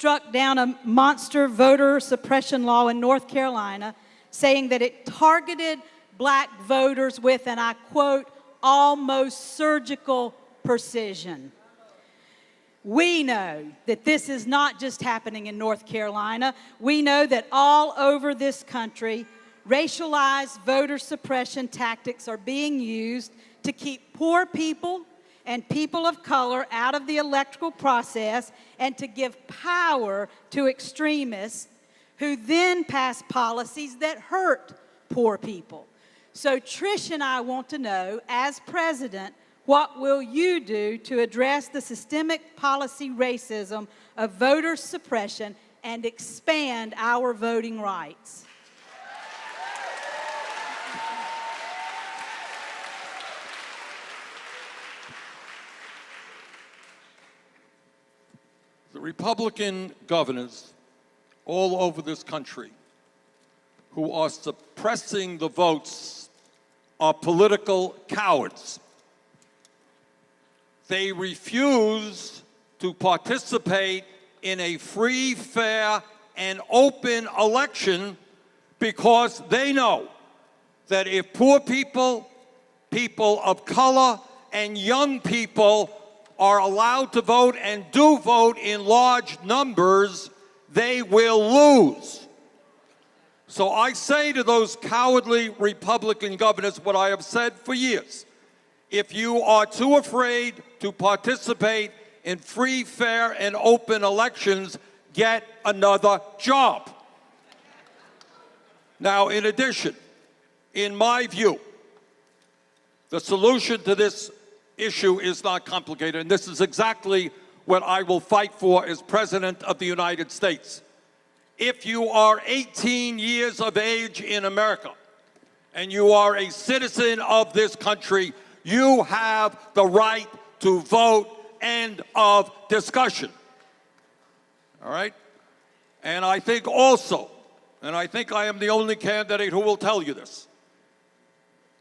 struck down a monster voter suppression law in North Carolina, saying that it targeted black voters with, and I quote, almost surgical precision. We know that this is not just happening in North Carolina. We know that all over this country, racialized voter suppression tactics are being used to keep poor people and people of color out of the electoral process and to give power to extremists who then pass policies that hurt poor people. So Trish and I want to know, as president, what will you do to address the systemic policy racism of voter suppression and expand our voting rights? The Republican governors all over this country who are suppressing the votes are political cowards. They refuse to participate in a free, fair, and open election because they know that if poor people, people of color, and young people are allowed to vote and do vote in large numbers, they will lose. So I say to those cowardly Republican governors what I have said for years. If you are too afraid to participate in free, fair, and open elections, get another job. Now, in addition, in my view, the solution to this issue is not complicated, and this is exactly what I will fight for as President of the United States. If you are 18 years of age in America and you are a citizen of this country, you have the right to vote. End of discussion. All right? And I think also, and I think I am the only candidate who will tell you this,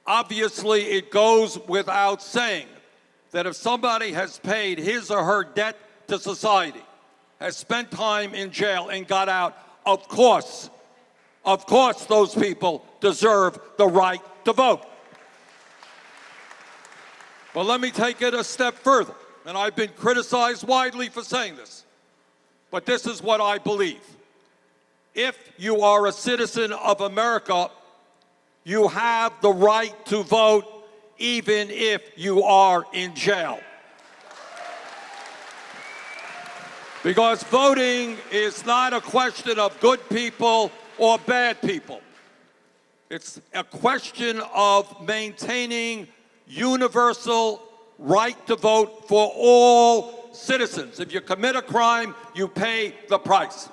obviously it goes without saying that if somebody has paid his or her debt to society, has spent time in jail and got out, of course those people deserve the right to vote. But let me take it a step further, and I've been criticized widely for saying this, but this is what I believe. If you are a citizen of America, you have the right to vote even if you are in jail. Because voting is not a question of good people or bad people. It's a question of maintaining universal right to vote for all citizens. If you commit a crime, you pay the price.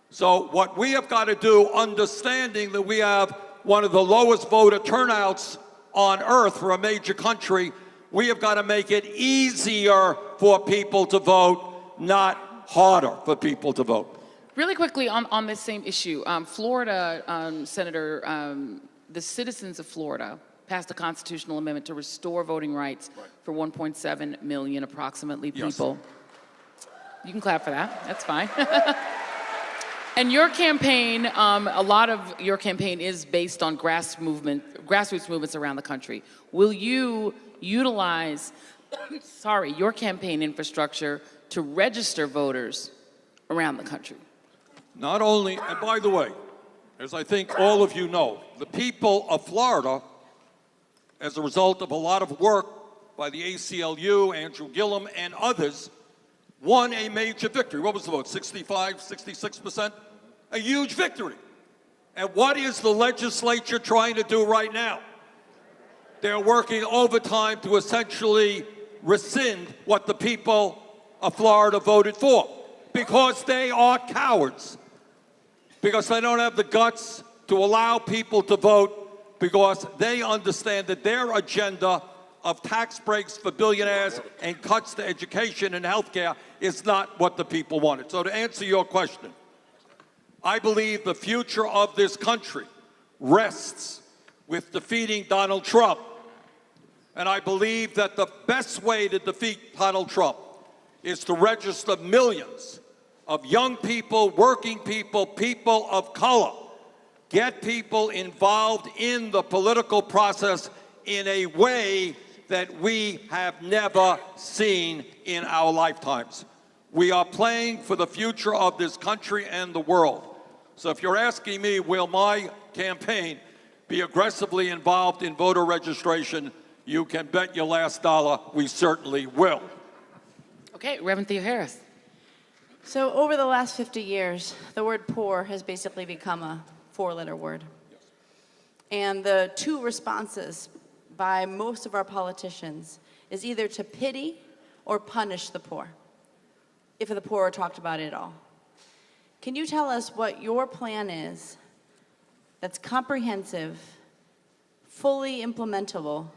So what we have got to do, understanding that we have one of the lowest voter turnouts on earth for a major country, we have got to make it easier for people to vote, not harder for people to vote. Really quickly on this same issue, Florida, Senator, the citizens of Florida passed a constitutional amendment to restore voting rights for 1.7 million approximately people. Yes. You can clap for that, that's fine. And your campaign, a lot of your campaign is based on grassroots movements around the country. Will you utilize, your campaign infrastructure to register voters around the country? Not only, and by the way, as I think all of you know, the people of Florida, as a result of a lot of work by the ACLU, Andrew Gillum, and others, won a major victory. What was the vote, 65, 66%? A huge victory. And what is the legislature trying to do right now? They're working overtime to essentially rescind what the people of Florida voted for, because they are cowards, because they don't have the guts to allow people to vote, because they understand that their agenda of tax breaks for billionaires and cuts to education and health care is not what the people wanted. So to answer your question, I believe the future of this country rests with defeating Donald Trump. And I believe that the best way to defeat Donald Trump is to register millions of young people, working people, people of color. Get people involved in the political process in a way that we have never seen in our lifetimes. We are playing for the future of this country and the world. So if you're asking me, will my campaign be aggressively involved in voter registration, you can bet your last dollar we certainly will. Okay, Reverend Theo Harris. So over the last 50 years, the word poor has basically become a four-letter word. Yes. And the two responses by most of our politicians is either to pity or punish the poor, if the poor are talked about at all. Can you tell us what your plan is that's comprehensive, fully implementable,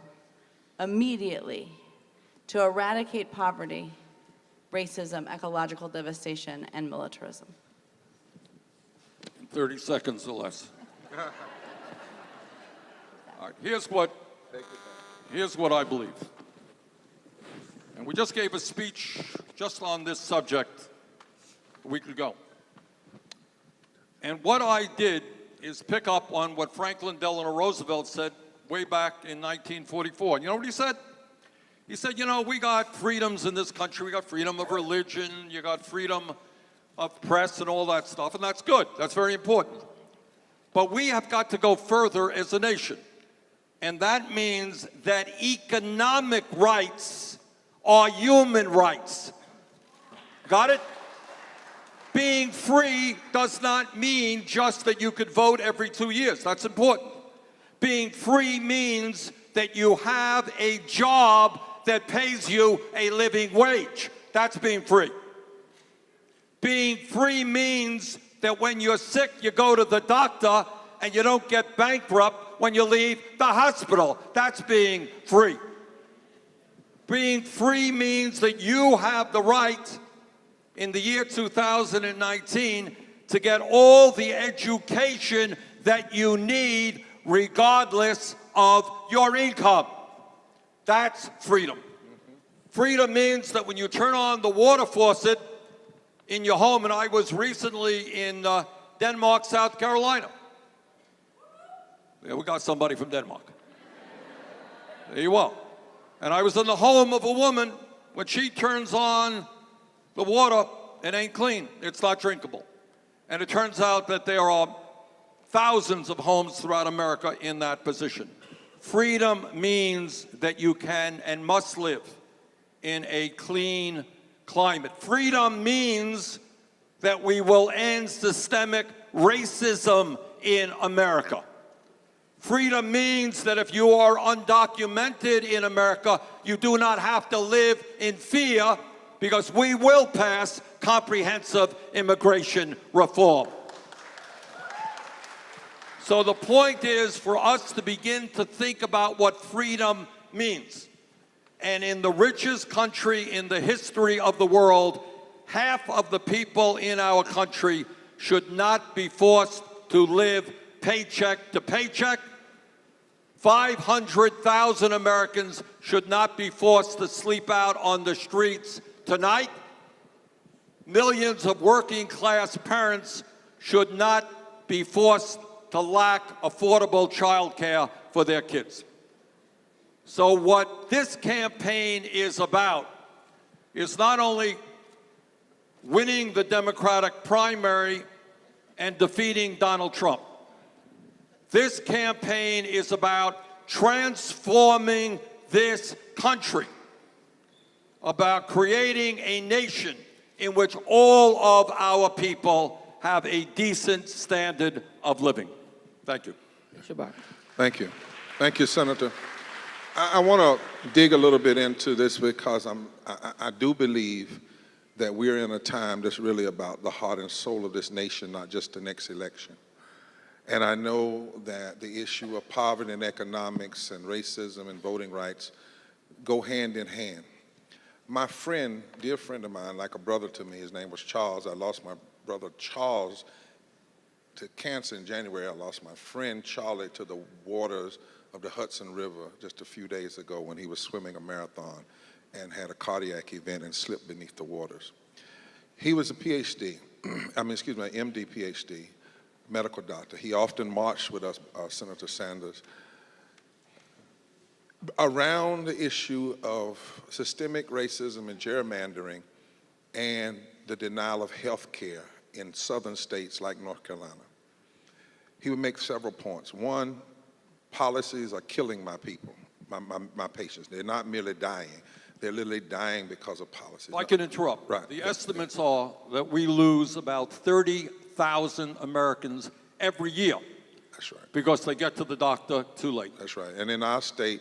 immediately, to eradicate poverty, racism, ecological devastation, and militarism? 30 seconds or less. All right, here's what I believe. And we just gave a speech just on this subject a week ago. And what I did is pick up on what Franklin Delano Roosevelt said way back in 1944. And you know what he said? He said, you know, we got freedoms in this country. We got freedom of religion. You got freedom of press and all that stuff. And that's good. That's very important. But we have got to go further as a nation. And that means that economic rights are human rights. Got it? Being free does not mean just that you could vote every 2 years. That's important. Being free means that you have a job that pays you a living wage. That's being free. Being free means that when you're sick, you go to the doctor and you don't get bankrupt when you leave the hospital. That's being free. Being free means that you have the right in the year 2019 to get all the education that you need regardless of your income. That's freedom. Freedom means that when you turn on the water faucet in your home, and I was recently in Denmark, South Carolina. Yeah, we got somebody from Denmark. There you are. And I was in the home of a woman. When she turns on the water, it ain't clean. It's not drinkable. And it turns out that there are thousands of homes throughout America in that position. Freedom means that you can and must live in a clean climate. Freedom means that we will end systemic racism in America. Freedom means that if you are undocumented in America, you do not have to live in fear, because we will pass comprehensive immigration reform. So the point is for us to begin to think about what freedom means. And in the richest country in the history of the world, half of the people in our country should not be forced to live paycheck to paycheck. 500,000 Americans should not be forced to sleep out on the streets tonight. Millions of working class parents should not be forced to lack affordable child care for their kids. So what this campaign is about is not only winning the Democratic primary and defeating Donald Trump. This campaign is about transforming this country, about creating a nation in which all of our people have a decent standard of living. Thank you. Thank you. Thank you, Senator. I want to dig a little bit into this because I do believe that we're in a time that's really about the heart and soul of this nation, not just the next election. And I know that the issue of poverty and economics and racism and voting rights go hand in hand. My friend, dear friend of mine, like a brother to me, his name was Charles. I lost my brother Charles to cancer in January. I lost my friend Charlie to the waters of the Hudson River just a few days ago when he was swimming a marathon and had a cardiac event and slipped beneath the waters. He was a PhD. excuse me, MD, PhD, medical doctor. He often marched with us, Senator Sanders, around the issue of systemic racism and gerrymandering and the denial of health care in southern states like North Carolina. He would make several points. One, policies are killing my people, my patients. They're not merely dying. They're literally dying because of policies. If I can interrupt. Right. The estimates are that we lose about 30,000 Americans every year. That's right. Because they get to the doctor too late. That's right. And in our state,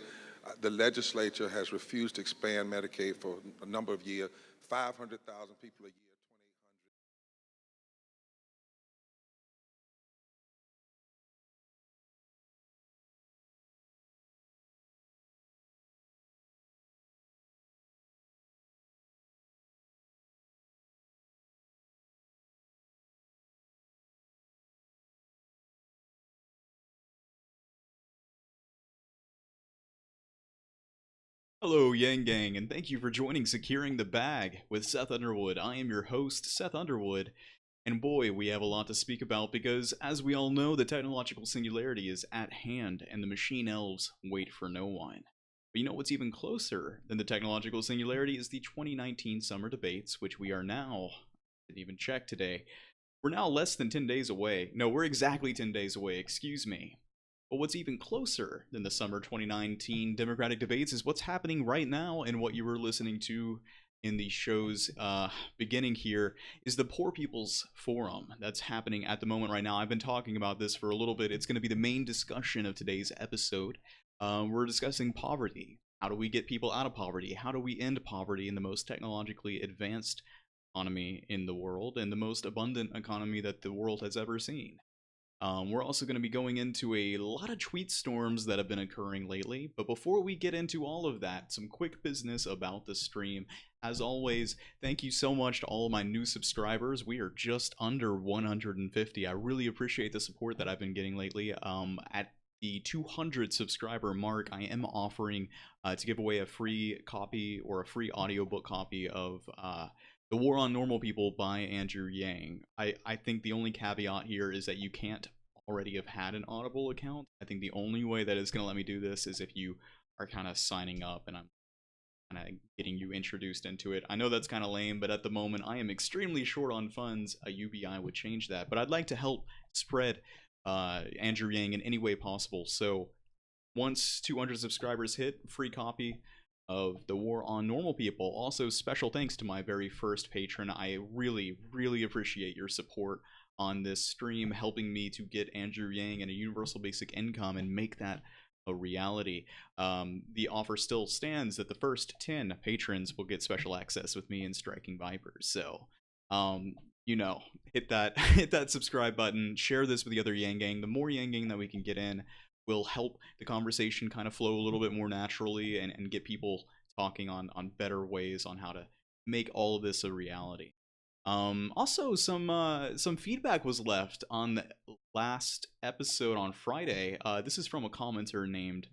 the legislature has refused to expand Medicaid for a number of years. 500,000 people a year. Hello, Yang Gang, and thank you for joining Securing the Bag with Seth Underwood. I am your host, Seth Underwood, and boy, we have a lot to speak about because, as we all know, the technological singularity is at hand, and the machine elves wait for no one. But you know what's even closer than the technological singularity is the 2019 summer debates, which we are now, I didn't even check today, we're now less than 10 days away. No, we're exactly 10 days away, excuse me. But what's even closer than the summer 2019 Democratic debates is what's happening right now, and what you were listening to in the show's beginning here is the Poor People's Forum that's happening at the moment right now. I've been talking about this for a little bit. It's going to be the main discussion of today's episode. We're discussing poverty. How do we get people out of poverty? How do we end poverty in the most technologically advanced economy in the world and the most abundant economy that the world has ever seen? We're also going to be going into a lot of tweet storms that have been occurring lately, but before we get into all of that, some quick business about the stream. As always, thank you so much to all of my new subscribers. We are just under 150. I really appreciate the support that I've been getting lately. At the 200 subscriber mark, I am offering to give away a free copy or a free audiobook copy of The War on Normal People by Andrew Yang. I think the only caveat here is that you can't already have had an Audible account. I think the only way that it's going to let me do this is if you are kind of signing up and I'm kind of getting you introduced into it. I know that's kind of lame, but at the moment I am extremely short on funds. A UBI would change that, but I'd like to help spread Andrew Yang in any way possible. So once 200 subscribers hit, free copy of The War on Normal People. Also, special thanks to my very first patron. I really, really appreciate your support on this stream, helping me to get Andrew Yang and a universal basic income and make that a reality. The offer still stands that the first 10 patrons will get special access with me and Striking Vipers. So, you know, hit that subscribe button, share this with the other Yang Gang. The more Yang Gang that we can get in will help the conversation kind of flow a little bit more naturally and get people talking on better ways on how to make all of this a reality. Also, some feedback was left on the last episode on Friday. This is from a commenter named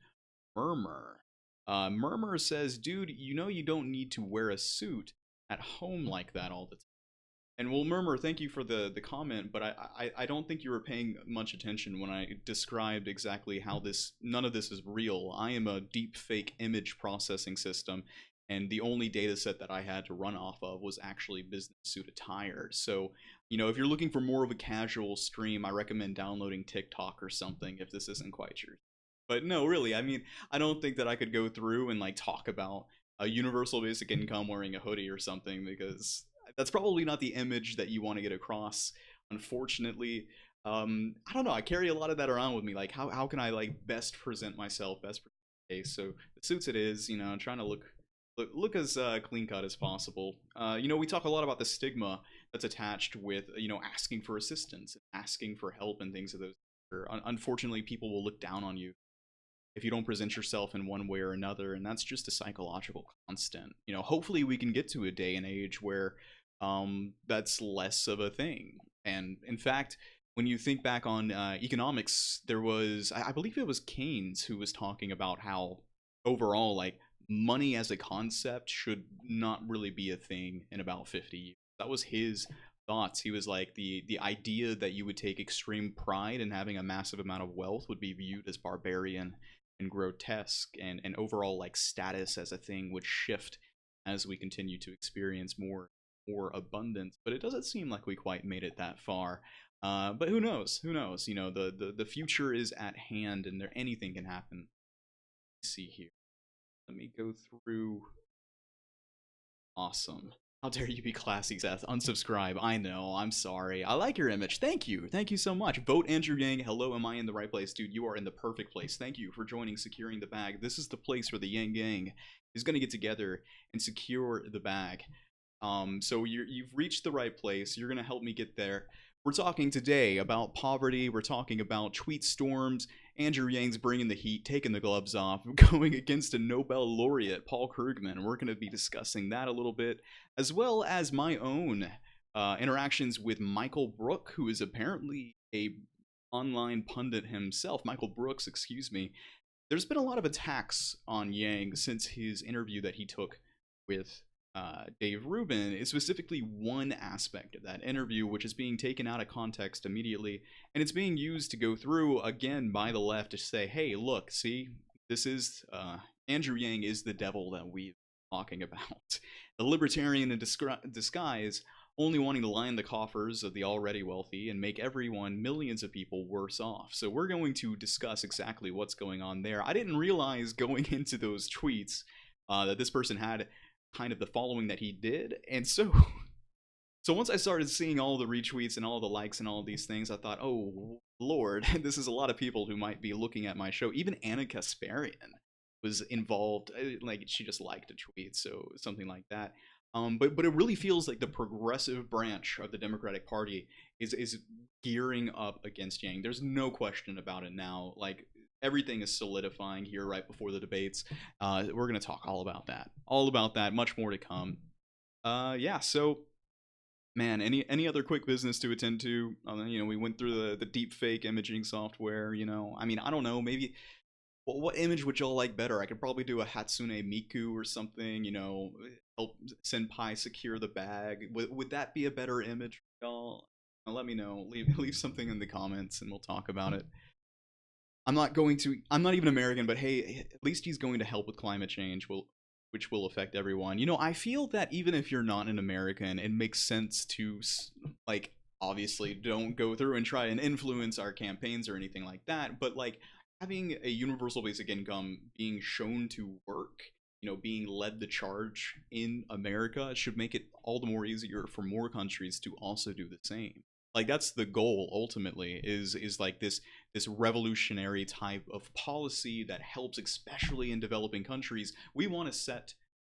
Murmur. Murmur says, dude, you know you don't need to wear a suit at home like that all the time. And well, Murmur, thank you for the comment, but I don't think you were paying much attention when I described exactly how none of this is real. I am a deep fake image processing system, and the only data set that I had to run off of was actually business suit attire. So, you know, if you're looking for more of a casual stream, I recommend downloading TikTok or something if this isn't quite true. But no, really, I mean, I don't think that I could go through and like talk about a universal basic income wearing a hoodie or something, because that's probably not the image that you want to get across, unfortunately. I don't know, I carry a lot of that around with me, like how can I like best present myself, best present my case. So the suits it is, you know, I'm trying to look as clean cut as possible. You know, we talk a lot about the stigma that's attached with, you know, asking for assistance, asking for help and things of those nature. Unfortunately, people will look down on you if you don't present yourself in one way or another, and that's just a psychological constant. You know, hopefully we can get to a day and age where that's less of a thing. And in fact, when you think back on economics, there was, I believe it was Keynes who was talking about how overall, like, money as a concept should not really be a thing in about 50 years. That was his thoughts. He was like, the idea that you would take extreme pride in having a massive amount of wealth would be viewed as barbarian and grotesque, and overall like status as a thing would shift as we continue to experience more abundance. But it doesn't seem like we quite made it that far. But who knows? Who knows? You know, the future is at hand, and anything can happen. Let's see here. Let me go through. Awesome. How dare you be classy, Seth? Unsubscribe. I know. I'm sorry. I like your image. Thank you. Thank you so much. Vote Andrew Yang. Hello, am I in the right place? Dude, you are in the perfect place. Thank you for joining Securing the Bag. This is the place where the Yang Gang is going to get together and secure the bag. So you've reached the right place. You're going to help me get there. We're talking today about poverty. We're talking about tweet storms. Andrew Yang's bringing the heat, taking the gloves off, going against a Nobel laureate, Paul Krugman. We're going to be discussing that a little bit, as well as my own interactions with Michael Brook, who is apparently a online pundit himself. Michael Brooks, excuse me. There's been a lot of attacks on Yang since his interview that he took with Dave Rubin. Is specifically one aspect of that interview, which is being taken out of context immediately, and it's being used to go through again by the left to say, hey, look, see, this is Andrew Yang is the devil that we're talking about. The libertarian in disguise, only wanting to line the coffers of the already wealthy and make everyone, millions of people, worse off. So we're going to discuss exactly what's going on there. I didn't realize going into those tweets that this person had kind of the following that he did, and so once I started seeing all the retweets and all the likes and all of these things, I thought, oh lord, this is a lot of people who might be looking at my show. Even Anna Kasparian was involved, like she just liked a tweet, so something like that. But it really feels like the progressive branch of the Democratic Party is gearing up against Yang. There's no question about it now. Like, everything is solidifying here right before the debates. We're going to talk all about that, much more to come. Yeah, so, man, any other quick business to attend to? You know, we went through the deep fake imaging software, you know. I mean, I don't know, maybe, what image would y'all like better? I could probably do a Hatsune Miku or something, you know, help Senpai secure the bag. Would that be a better image for y'all? Let me know. Leave something in the comments and we'll talk about it. I'm not even American, but hey, at least he's going to help with climate change, which will affect everyone. You know, I feel that even if you're not an American, it makes sense to, like, obviously don't go through and try and influence our campaigns or anything like that, but like having a universal basic income being shown to work, you know, being led the charge in America should make it all the more easier for more countries to also do the same. Like, that's the goal ultimately, is like this revolutionary type of policy that helps, especially in developing countries. We want to set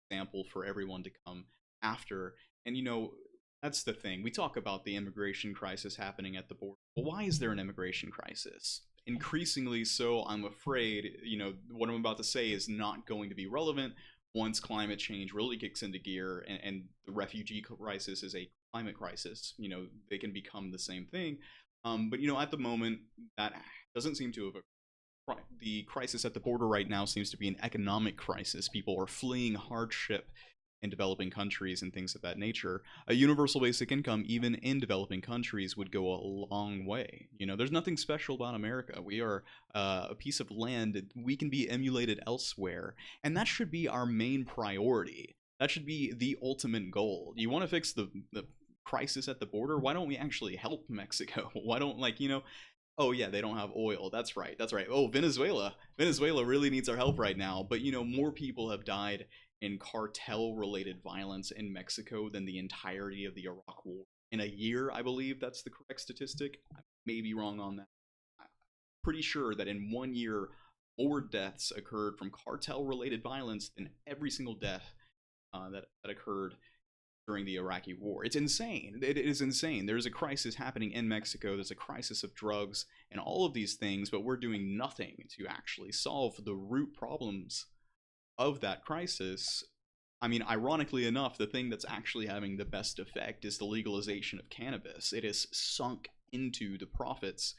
example for everyone to come after. And you know, that's the thing. We talk about the immigration crisis happening at the border. Well, why is there an immigration crisis? Increasingly so, I'm afraid, you know, what I'm about to say is not going to be relevant once climate change really kicks into gear, and the refugee crisis is a climate crisis. You know, they can become the same thing. But, you know, at the moment, that doesn't seem to have. The crisis at the border right now seems to be an economic crisis. People are fleeing hardship in developing countries and things of that nature. A universal basic income, even in developing countries, would go a long way. You know, there's nothing special about America. We are a piece of land. We can be emulated elsewhere, and that should be our main priority. That should be the ultimate goal. You want to fix the crisis at the border? Why don't we actually help Mexico? Why don't, like, you know, oh yeah, they don't have oil. That's right. Oh, Venezuela really needs our help right now. But, you know, more people have died in cartel-related violence in Mexico than the entirety of the Iraq War. In a year, I believe that's the correct statistic. I may be wrong on that. I'm pretty sure that in 1 year, more deaths occurred from cartel-related violence than every single death that occurred during the Iraqi war. It's insane. It is insane. There's a crisis happening in Mexico. There's a crisis of drugs and all of these things, but we're doing nothing to actually solve the root problems of that crisis. I mean, ironically enough, the thing that's actually having the best effect is the legalization of cannabis. It has sunk into the profits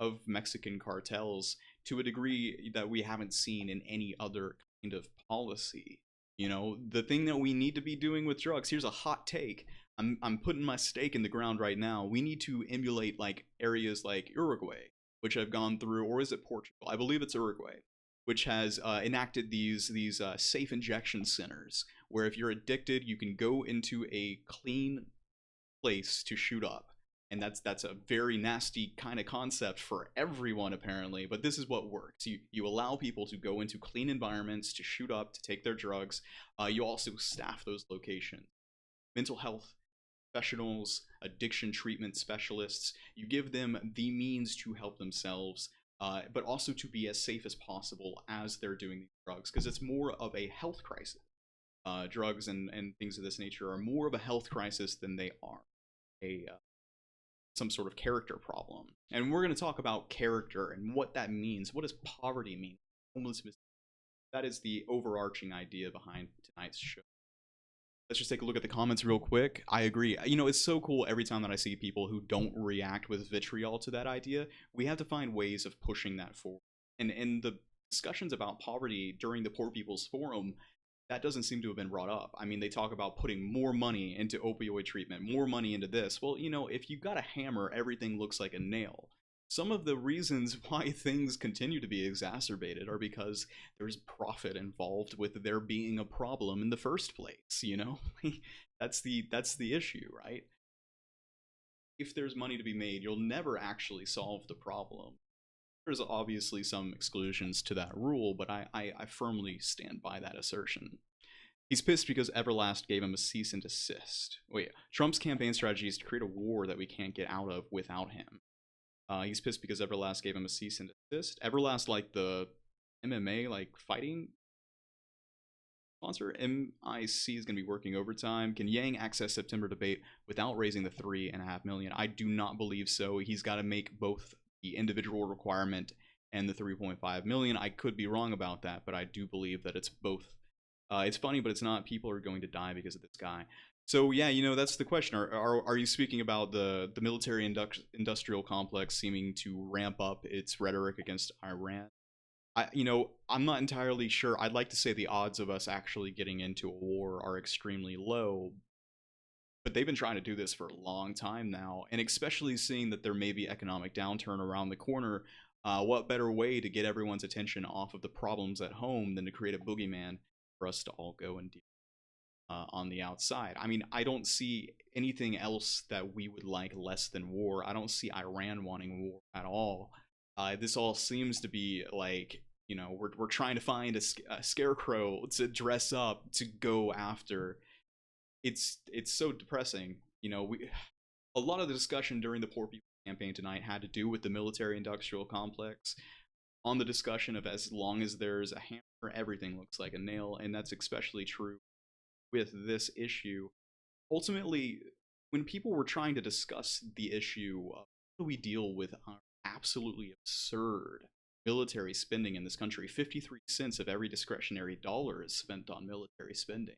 of Mexican cartels to a degree that we haven't seen in any other kind of policy. You know, the thing that we need to be doing with drugs, here's a hot take. I'm putting my stake in the ground right now. We need to emulate like areas like Uruguay, which have gone through, or is it Portugal? I believe it's Uruguay, which has enacted these safe injection centers where if you're addicted, you can go into a clean place to shoot up. And that's a very nasty kind of concept for everyone apparently, but this is what works. You allow people to go into clean environments to shoot up, to take their drugs. You also staff those locations. Mental health professionals, addiction treatment specialists. You give them the means to help themselves, but also to be as safe as possible as they're doing these drugs, because it's more of a health crisis. Drugs and things of this nature are more of a health crisis than they are a some sort of character problem. And we're going to talk about character and what that means. What does poverty mean? Homelessness. That is the overarching idea behind tonight's show. Let's just take a look at the comments real quick. I agree. You know, it's so cool every time that I see people who don't react with vitriol to that idea. We have to find ways of pushing that forward. And in the discussions about poverty during the Poor People's Forum, that doesn't seem to have been brought up. I mean, they talk about putting more money into opioid treatment, more money into this. Well, you know, if you've got a hammer, everything looks like a nail. Some of the reasons why things continue to be exacerbated are because there's profit involved with there being a problem in the first place, you know? That's the issue, right? If there's money to be made, you'll never actually solve the problem. There's obviously some exclusions to that rule, but I firmly stand by that assertion. He's pissed because Everlast gave him a cease and desist. Wait, Trump's campaign strategy is to create a war that we can't get out of without him. He's pissed because Everlast gave him a cease and desist. Everlast, like the MMA, like fighting sponsor? MIC is going to be working overtime. Can Yang access September debate without raising the $3.5 million? I do not believe so. He's got to make both the individual requirement and the 3.5 million. I could be wrong about that, but I do believe that it's both. It's funny, but it's not. People are going to die because of this guy. So yeah, you know, that's the question. Are you speaking about the military industrial complex seeming to ramp up its rhetoric against Iran? I'm not entirely sure. I'd like to say the odds of us actually getting into a war are extremely low, but they've been trying to do this for a long time now, and especially seeing that there may be economic downturn around the corner, what better way to get everyone's attention off of the problems at home than to create a boogeyman for us to all go and deal on the outside? I mean, I don't see anything else that we would like less than war. I don't see Iran wanting war at all. This all seems to be like, you know, we're trying to find a scarecrow to dress up to go after. It's so depressing. You know, a lot of the discussion during the Poor People campaign tonight had to do with the military-industrial complex, on the discussion of as long as there's a hammer, everything looks like a nail, and that's especially true with this issue. Ultimately, when people were trying to discuss the issue of how do we deal with our absolutely absurd military spending in this country, 53 cents of every discretionary dollar is spent on military spending.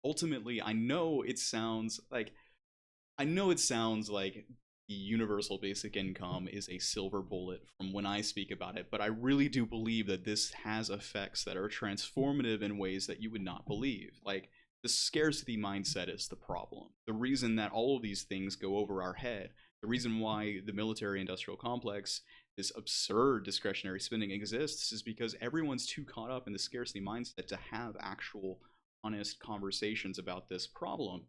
Ultimately, I know it sounds like the universal basic income is a silver bullet from when I speak about it, but I really do believe that this has effects that are transformative in ways that you would not believe. Like, the scarcity mindset is the problem. The reason that all of these things go over our head, the reason why the military-industrial complex, this absurd discretionary spending exists, is because everyone's too caught up in the scarcity mindset to have actual honest conversations about this problem.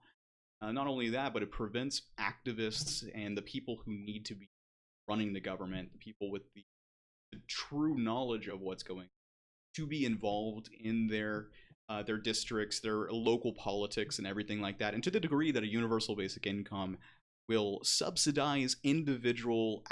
Not only that, but it prevents activists and the people who need to be running the government, the people with the true knowledge of what's going on, to be involved in their districts, their local politics, and everything like that. And to the degree that a universal basic income will subsidize individual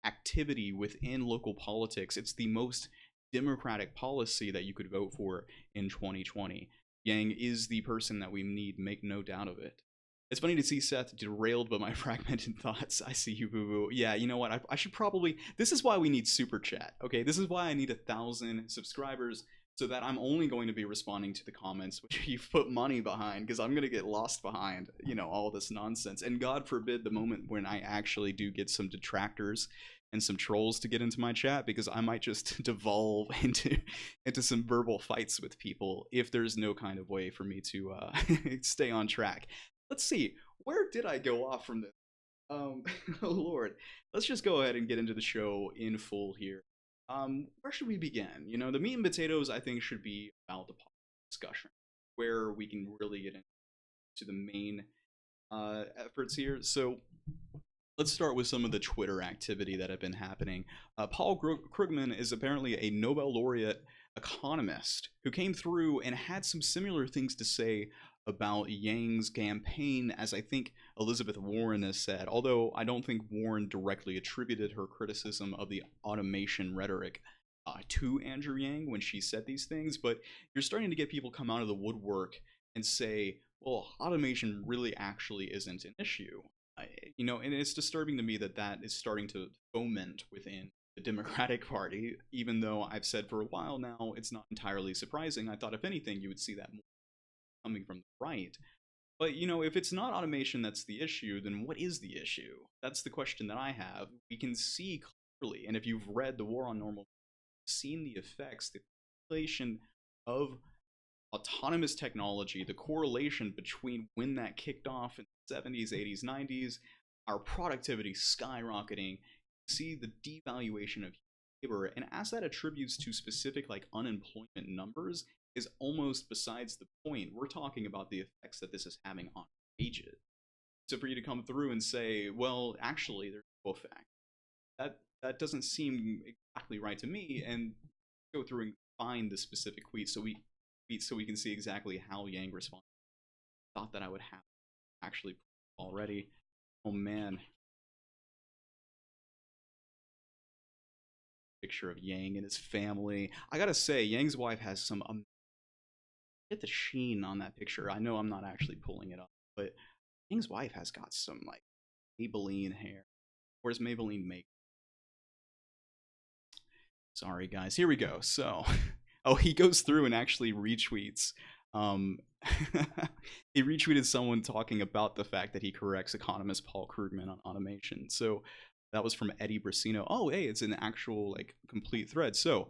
activity within local politics, it's the most democratic policy that you could vote for in 2020. Yang is the person that we need, make no doubt of it. It's funny to see Seth derailed by my fragmented thoughts. I see you, boo-boo. Yeah, you know what? I should probably... This is why we need Super Chat, okay? This is why I need 1,000 subscribers, so that I'm only going to be responding to the comments which you've put money behind, because I'm going to get lost behind, you know, all this nonsense. And God forbid the moment when I actually do get some detractors and some trolls to get into my chat, because I might just devolve into some verbal fights with people if there's no kind of way for me to stay on track. let's see, where did I go off from this? Oh Lord, let's just go ahead and get into the show in full here. Where should we begin? You know, the meat and potatoes I think should be about the discussion, where we can really get into the main efforts here. So let's start with some of the Twitter activity that have been happening. Paul Krugman is apparently a Nobel laureate economist who came through and had some similar things to say about Yang's campaign, as I think Elizabeth Warren has said, although I don't think Warren directly attributed her criticism of the automation rhetoric to Andrew Yang when she said these things. But you're starting to get people come out of the woodwork and say, well, automation really actually isn't an issue. You know, and it's disturbing to me that that is starting to foment within the Democratic Party, even though I've said for a while now it's not entirely surprising. I thought, if anything, you would see that more coming from the right. But, you know, if it's not automation that's the issue, then what is the issue? That's the question that I have. We can see clearly, and if you've read The War on Normal, seen the effects, the correlation of autonomous technology, the correlation between when that kicked off in the 70s, 80s, 90s, our productivity skyrocketing, see the devaluation of labor, and as that attributes to specific like unemployment numbers is almost besides the point. We're talking about the effects that this is having on wages. So for you to come through and say, well, actually there's no effect, that doesn't seem exactly right to me, and go through and find the specific tweet so we can see exactly how Yang responded. Thought that I would have actually already. Oh man. Picture of Yang and his family. I gotta say, Yang's wife has some get the sheen on that picture. I know I'm not actually pulling it up, but Yang's wife has got some like Maybelline hair. Where's Maybelline make? Sorry guys, here we go. So oh, he goes through and actually retweets. He retweeted someone talking about the fact that he corrects economist Paul Krugman on automation. So that was from Eddie Brasino. Oh, hey, it's an actual like complete thread. So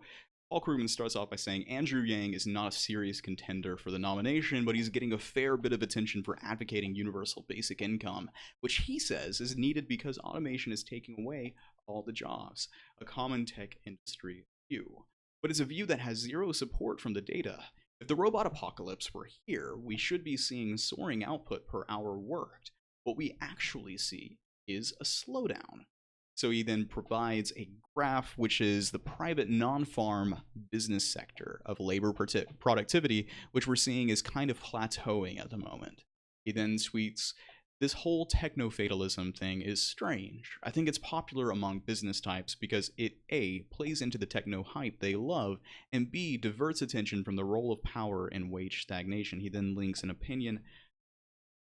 Paul Krugman starts off by saying Andrew Yang is not a serious contender for the nomination, but he's getting a fair bit of attention for advocating universal basic income, which he says is needed because automation is taking away all the jobs. A common tech industry view. But it's a view that has zero support from the data. If the robot apocalypse were here, we should be seeing soaring output per hour worked. What we actually see is a slowdown. So he then provides a graph, which is the private non-farm business sector of labor productivity, which we're seeing is kind of plateauing at the moment. He then tweets, this whole techno-fatalism thing is strange. I think it's popular among business types because it A, plays into the techno hype they love, and B, diverts attention from the role of power in wage stagnation. He then links an opinion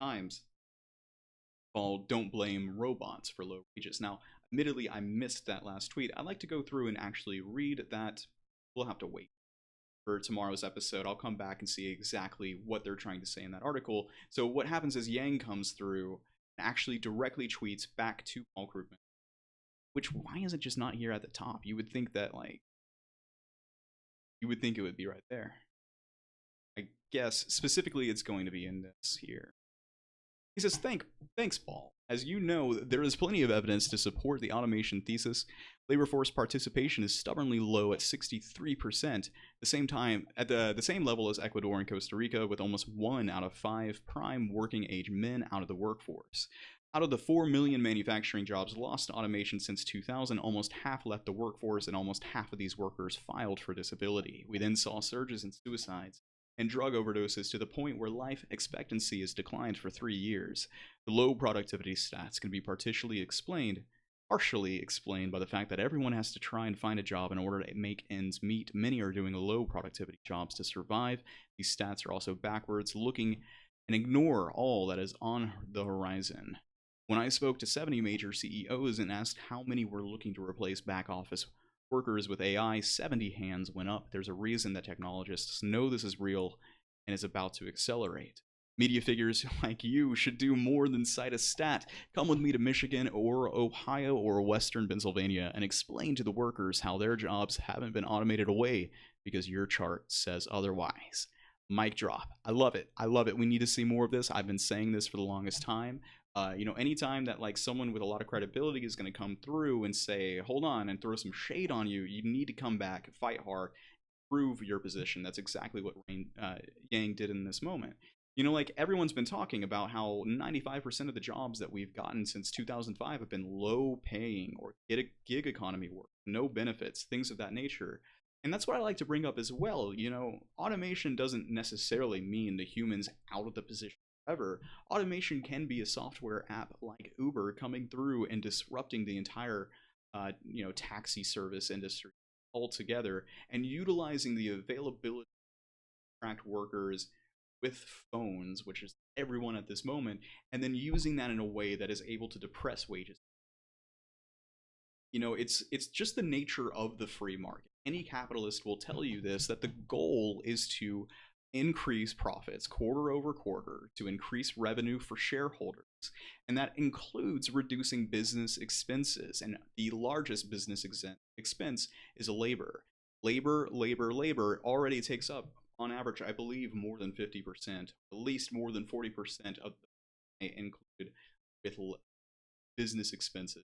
Times called Don't Blame Robots for Low Wages. Now, admittedly, I missed that last tweet. I'd like to go through and actually read that. We'll have to wait for tomorrow's episode. I'll come back and see exactly what they're trying to say in that article. So what happens is Yang comes through and actually directly tweets back to Paul Krugman, which, why is it just not here at the top? You would think that, like, you would think it would be right there. I guess specifically it's going to be in this here. He says, thanks, Paul. As you know, there is plenty of evidence to support the automation thesis. Labor force participation is stubbornly low at 63%, at the same level as Ecuador and Costa Rica, with almost 1 out of 5 prime working age men out of the workforce. Out of the 4 million manufacturing jobs lost to automation since 2000, almost half left the workforce, and almost half of these workers filed for disability. We then saw surges in suicides and drug overdoses to the point where life expectancy has declined for 3 years. The low productivity stats can be partially explained by the fact that everyone has to try and find a job in order to make ends meet. Many are doing low productivity jobs to survive. These stats are also backwards looking and ignore all that is on the horizon. When I spoke to 70 major CEOs and asked how many were looking to replace back office workers with AI, 70 hands went up. There's a reason that technologists know this is real and is about to accelerate. Media figures like you should do more than cite a stat. Come with me to Michigan or Ohio or Western Pennsylvania and explain to the workers how their jobs haven't been automated away because your chart says otherwise. Mic drop. I love it. I love it. We need to see more of this. I've been saying this for the longest time. Anytime that like someone with a lot of credibility is going to come through and say, hold on, and throw some shade on you, you need to come back, fight hard, prove your position. That's exactly what Yang did in this moment. Like everyone's been talking about how 95% of the jobs that we've gotten since 2005 have been low paying or gig economy work, no benefits, things of that nature. And that's what I like to bring up as well. Automation doesn't necessarily mean the human's out of the position forever. Automation can be a software app like Uber coming through and disrupting the entire, taxi service industry altogether, and utilizing the availability of contract workers with phones, which is everyone at this moment, and then using that in a way that is able to depress wages. It's just the nature of the free market. Any capitalist will tell you this, that the goal is to increase profits quarter over quarter, to increase revenue for shareholders. And that includes reducing business expenses. And the largest business expense is labor. Labor already takes up, on average, I believe, more than 50%, at least more than 40% of the included with business expenses.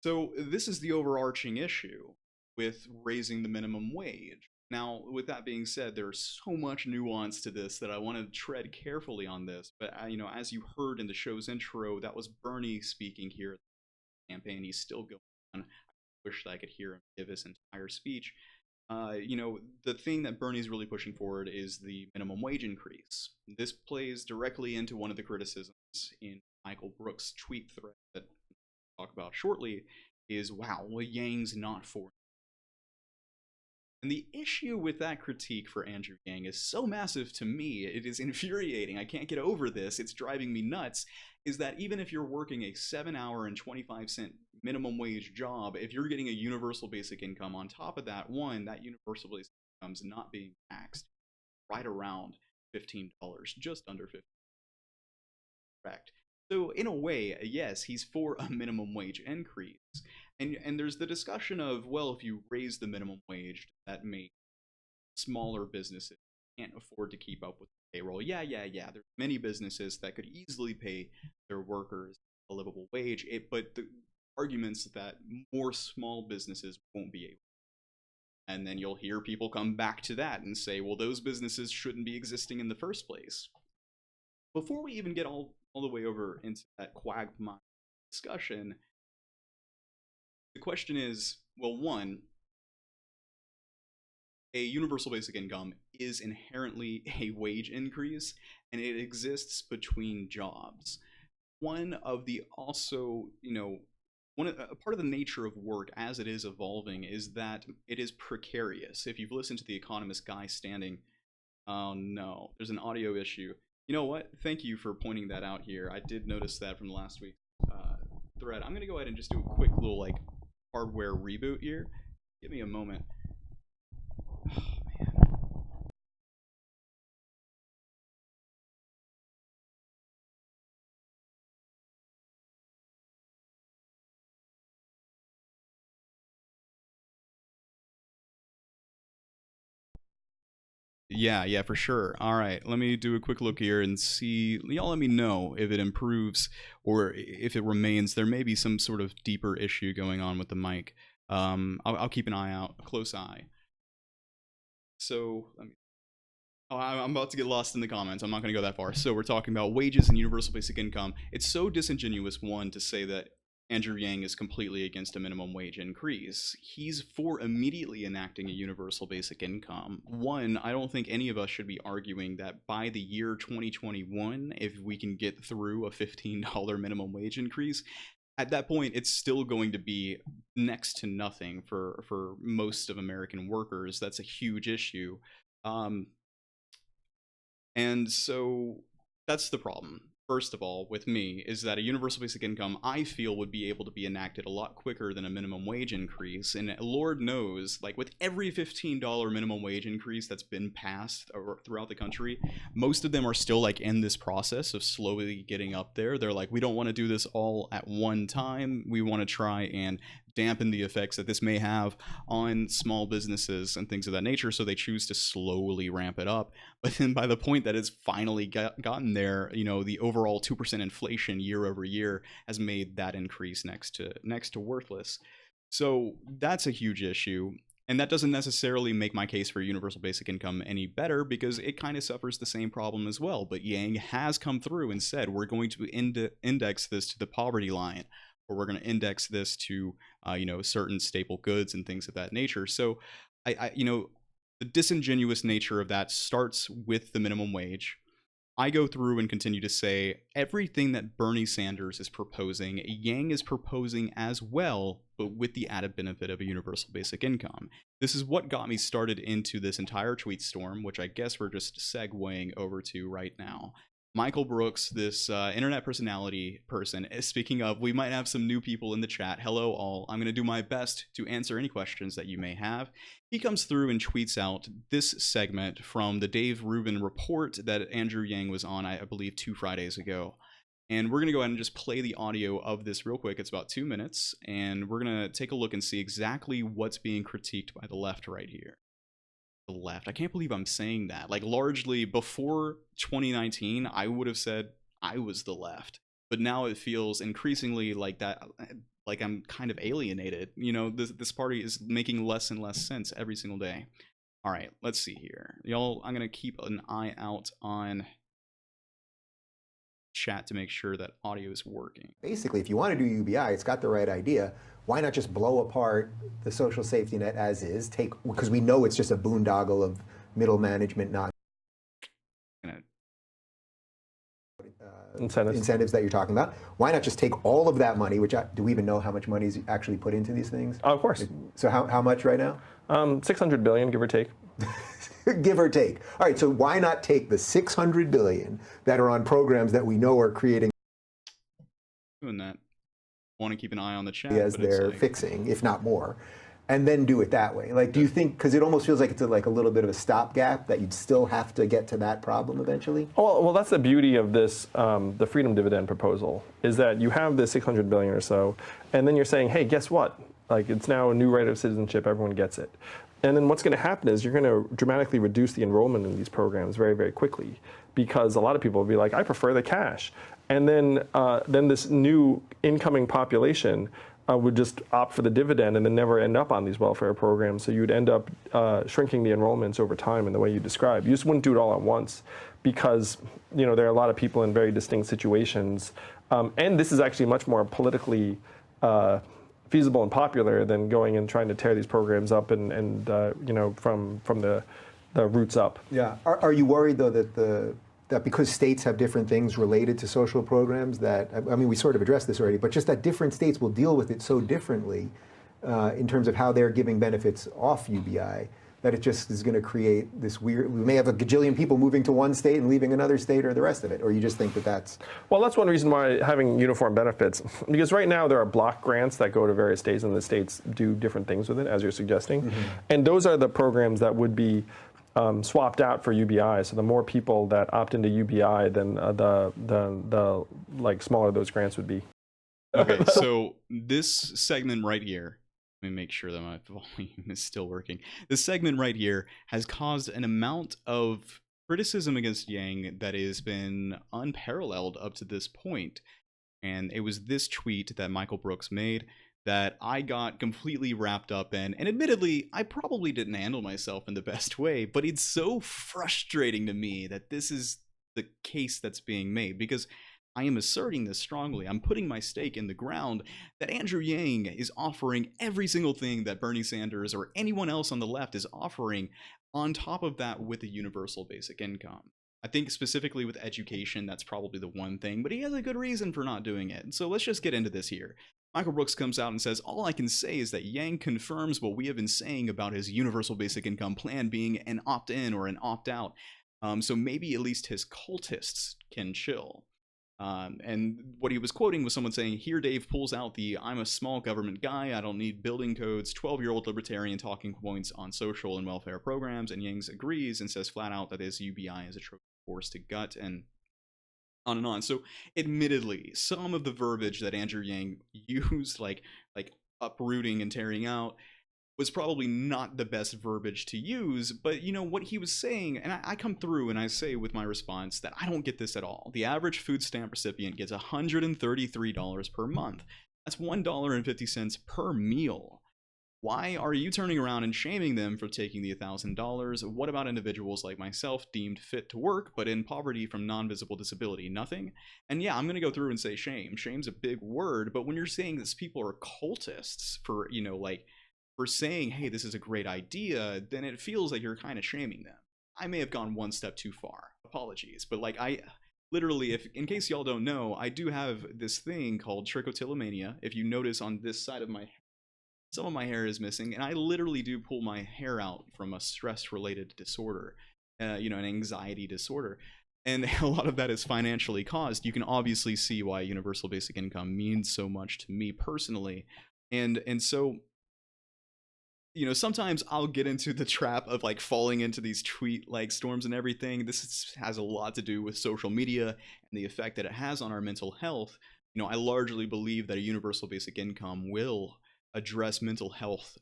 So this is the overarching issue with raising the minimum wage. Now, with that being said, there's so much nuance to this that I want to tread carefully on this. But, as you heard in the show's intro, that was Bernie speaking here at the campaign. He's still going on. I wish that I could hear him give his entire speech. The thing that Bernie's really pushing forward is the minimum wage increase. This plays directly into one of the criticisms in Michael Brooks' tweet thread that I'll talk about shortly, is, wow, well, Yang's not for it. And the issue with that critique for Andrew Yang is so massive to me, it is infuriating. I can't get over this. It's driving me nuts. Is that even if you're working a 7-hour and 25-cent minimum wage job, if you're getting a universal basic income on top of that, that universal basic income is not being taxed right around $15, just under $15. Correct. So in a way, yes, he's for a minimum wage increase. And there's the discussion of, well, if you raise the minimum wage, that makes smaller businesses can't afford to keep up with the payroll. Yeah. There's many businesses that could easily pay their workers a livable wage, but the arguments that more small businesses won't be able. And then you'll hear people come back to that and say, well, those businesses shouldn't be existing in the first place. Before we even get all the way over into that quagmire discussion, the question is, well, one, a universal basic income is inherently a wage increase, and it exists between jobs. One of the also, a part of the nature of work as it is evolving is that it is precarious. If you've listened to the Economist Guy Standing, oh no, there's an audio issue. You know what? Thank you for pointing that out here. I did notice that from last week's thread. I'm gonna go ahead and just do a quick little hardware reboot here. Give me a moment. Oh, man. Yeah, for sure. All right, let me do a quick look here and see. Y'all let me know if it improves or if it remains. There may be some sort of deeper issue going on with the mic. I'll keep an eye out, a close eye. So let me. Oh, I'm about to get lost in the comments. I'm not going to go that far. So we're talking about wages and universal basic income. It's so disingenuous, one, to say that Andrew Yang is completely against a minimum wage increase. He's for immediately enacting a universal basic income. One, I don't think any of us should be arguing that by the year 2021, if we can get through a $15 minimum wage increase, at that point, it's still going to be next to nothing for most of American workers. That's a huge issue. And so that's the problem. First of all, with me, is that a universal basic income, I feel, would be able to be enacted a lot quicker than a minimum wage increase. And Lord knows, with every $15 minimum wage increase that's been passed throughout the country, most of them are still in this process of slowly getting up there. They're like, we don't want to do this all at one time. We want to try and dampen the effects that this may have on small businesses and things of that nature, so they choose to slowly ramp it up. But then by the point that it's finally gotten there, you know, the overall 2% inflation year over year has made that increase next to worthless. So that's a huge issue. And that doesn't necessarily make my case for universal basic income any better, because it kind of suffers the same problem as well. But Yang has come through and said, we're going to index this to the poverty line, or we're going to index this to, you know, certain staple goods and things of that nature. So, you know, the disingenuous nature of that starts with the minimum wage. I go through and continue to say everything that Bernie Sanders is proposing, Yang is proposing as well, but with the added benefit of a universal basic income. This is what got me started into this entire tweet storm, which I guess we're just segueing over to right now. Michael Brooks, this internet personality person, speaking of, we might have some new people in the chat. Hello all. I'm going to do my best to answer any questions that you may have. He comes through and tweets out this segment from the Dave Rubin report that Andrew Yang was on, I believe, 2 Fridays ago. And we're going to go ahead and just play the audio of this real quick. It's about 2 minutes, and we're going to take a look and see exactly what's being critiqued by the left right here. The left. I can't believe I'm saying that. Like, largely before 2019, I would have said I was the left, but now it feels increasingly like that, like I'm kind of alienated. You know, this party is making less and less sense every single day. All right, let's see here, y'all. I'm gonna keep an eye out on chat to make sure that audio is working. Basically, if you want to do UBI, it's got the right idea. Why not just blow apart the social safety net as is? Because we know it's just a boondoggle of middle management, not incentives that you're talking about. Why not just take all of that money, which do we even know how much money is actually put into these things? Of course. So how much right now? 600 billion, give or take. Give or take. All right, so why not take the 600 billion that are on programs that we know are creating Doing that. Want to keep an eye on the chat as they're fixing, if not more, and then do it that way? Like, do you think, because it almost feels like it's like a little bit of a stopgap, that you'd still have to get to that problem eventually? Well, that's the beauty of this, the freedom dividend proposal, is that you have the 600 billion or so, and then you're saying, hey, guess what? Like, it's now a new right of citizenship, everyone gets it. And then what's going to happen is you're going to dramatically reduce the enrollment in these programs very, very quickly, because a lot of people will be like, I prefer the cash. And then this new incoming population would just opt for the dividend and then never end up on these welfare programs. So you'd end up shrinking the enrollments over time in the way you described. You just wouldn't do it all at once, because there are a lot of people in very distinct situations. And this is actually much more politically feasible and popular than going and trying to tear these programs up and from the roots up. Yeah. Are you worried though that because states have different things related to social programs, that, I mean, we sort of addressed this already, but just that different states will deal with it so differently in terms of how they're giving benefits off UBI, that it just is going to create this weird, we may have a gajillion people moving to one state and leaving another state, or the rest of it? Or you just think that that's... Well, that's one reason why having uniform benefits, because right now there are block grants that go to various states, and the states do different things with it, as you're suggesting. Mm-hmm. And those are the programs that would be swapped out for UBI. So the more people that opt into UBI, then the smaller those grants would be. Okay, so this segment right here, let me make sure that my volume is still working. This segment right here has caused an amount of criticism against Yang that has been unparalleled up to this point. And it was this tweet that Michael Brooks made that I got completely wrapped up in. And admittedly, I probably didn't handle myself in the best way, but it's so frustrating to me that this is the case that's being made, because I am asserting this strongly. I'm putting my stake in the ground that Andrew Yang is offering every single thing that Bernie Sanders or anyone else on the left is offering, on top of that with a universal basic income. I think specifically with education, that's probably the one thing, but he has a good reason for not doing it. So let's just get into this here. Michael Brooks comes out and says, all I can say is that Yang confirms what we have been saying about his universal basic income plan being an opt-in or an opt-out. So maybe at least his cultists can chill. And what he was quoting was someone saying, here Dave pulls out the I'm a small government guy, I don't need building codes, 12-year-old libertarian talking points on social and welfare programs, and Yang agrees and says flat out that his UBI is a trophy force to gut, and on and on. So admittedly, some of the verbiage that Andrew Yang used, like uprooting and tearing out was probably not the best verbiage to use, but you know what he was saying, and I come through and I say with my response that I don't get this at all. The average food stamp recipient gets $133 per month. That's $1.50 per meal. Why are you turning around and shaming them for taking the $1,000? What about individuals like myself deemed fit to work but in poverty from non-visible disability? Nothing? And yeah, I'm going to go through and say shame. Shame's a big word, but when you're saying that people are cultists for, you know, like, for saying, hey, this is a great idea, then it feels like you're kind of shaming them. I may have gone one step too far. Apologies. But like, I literally, if in case y'all don't know, I do have this thing called trichotillomania. If you notice on this side of my, some of my hair is missing, and I literally do pull my hair out from a stress-related disorder, you know, an anxiety disorder. And a lot of that is financially caused. You can obviously see why universal basic income means so much to me personally. And so, you know, sometimes I'll get into the trap of like falling into these tweet like storms and everything. Has a lot to do with social media and the effect that it has on our mental health. You know, I largely believe that a universal basic income will address mental health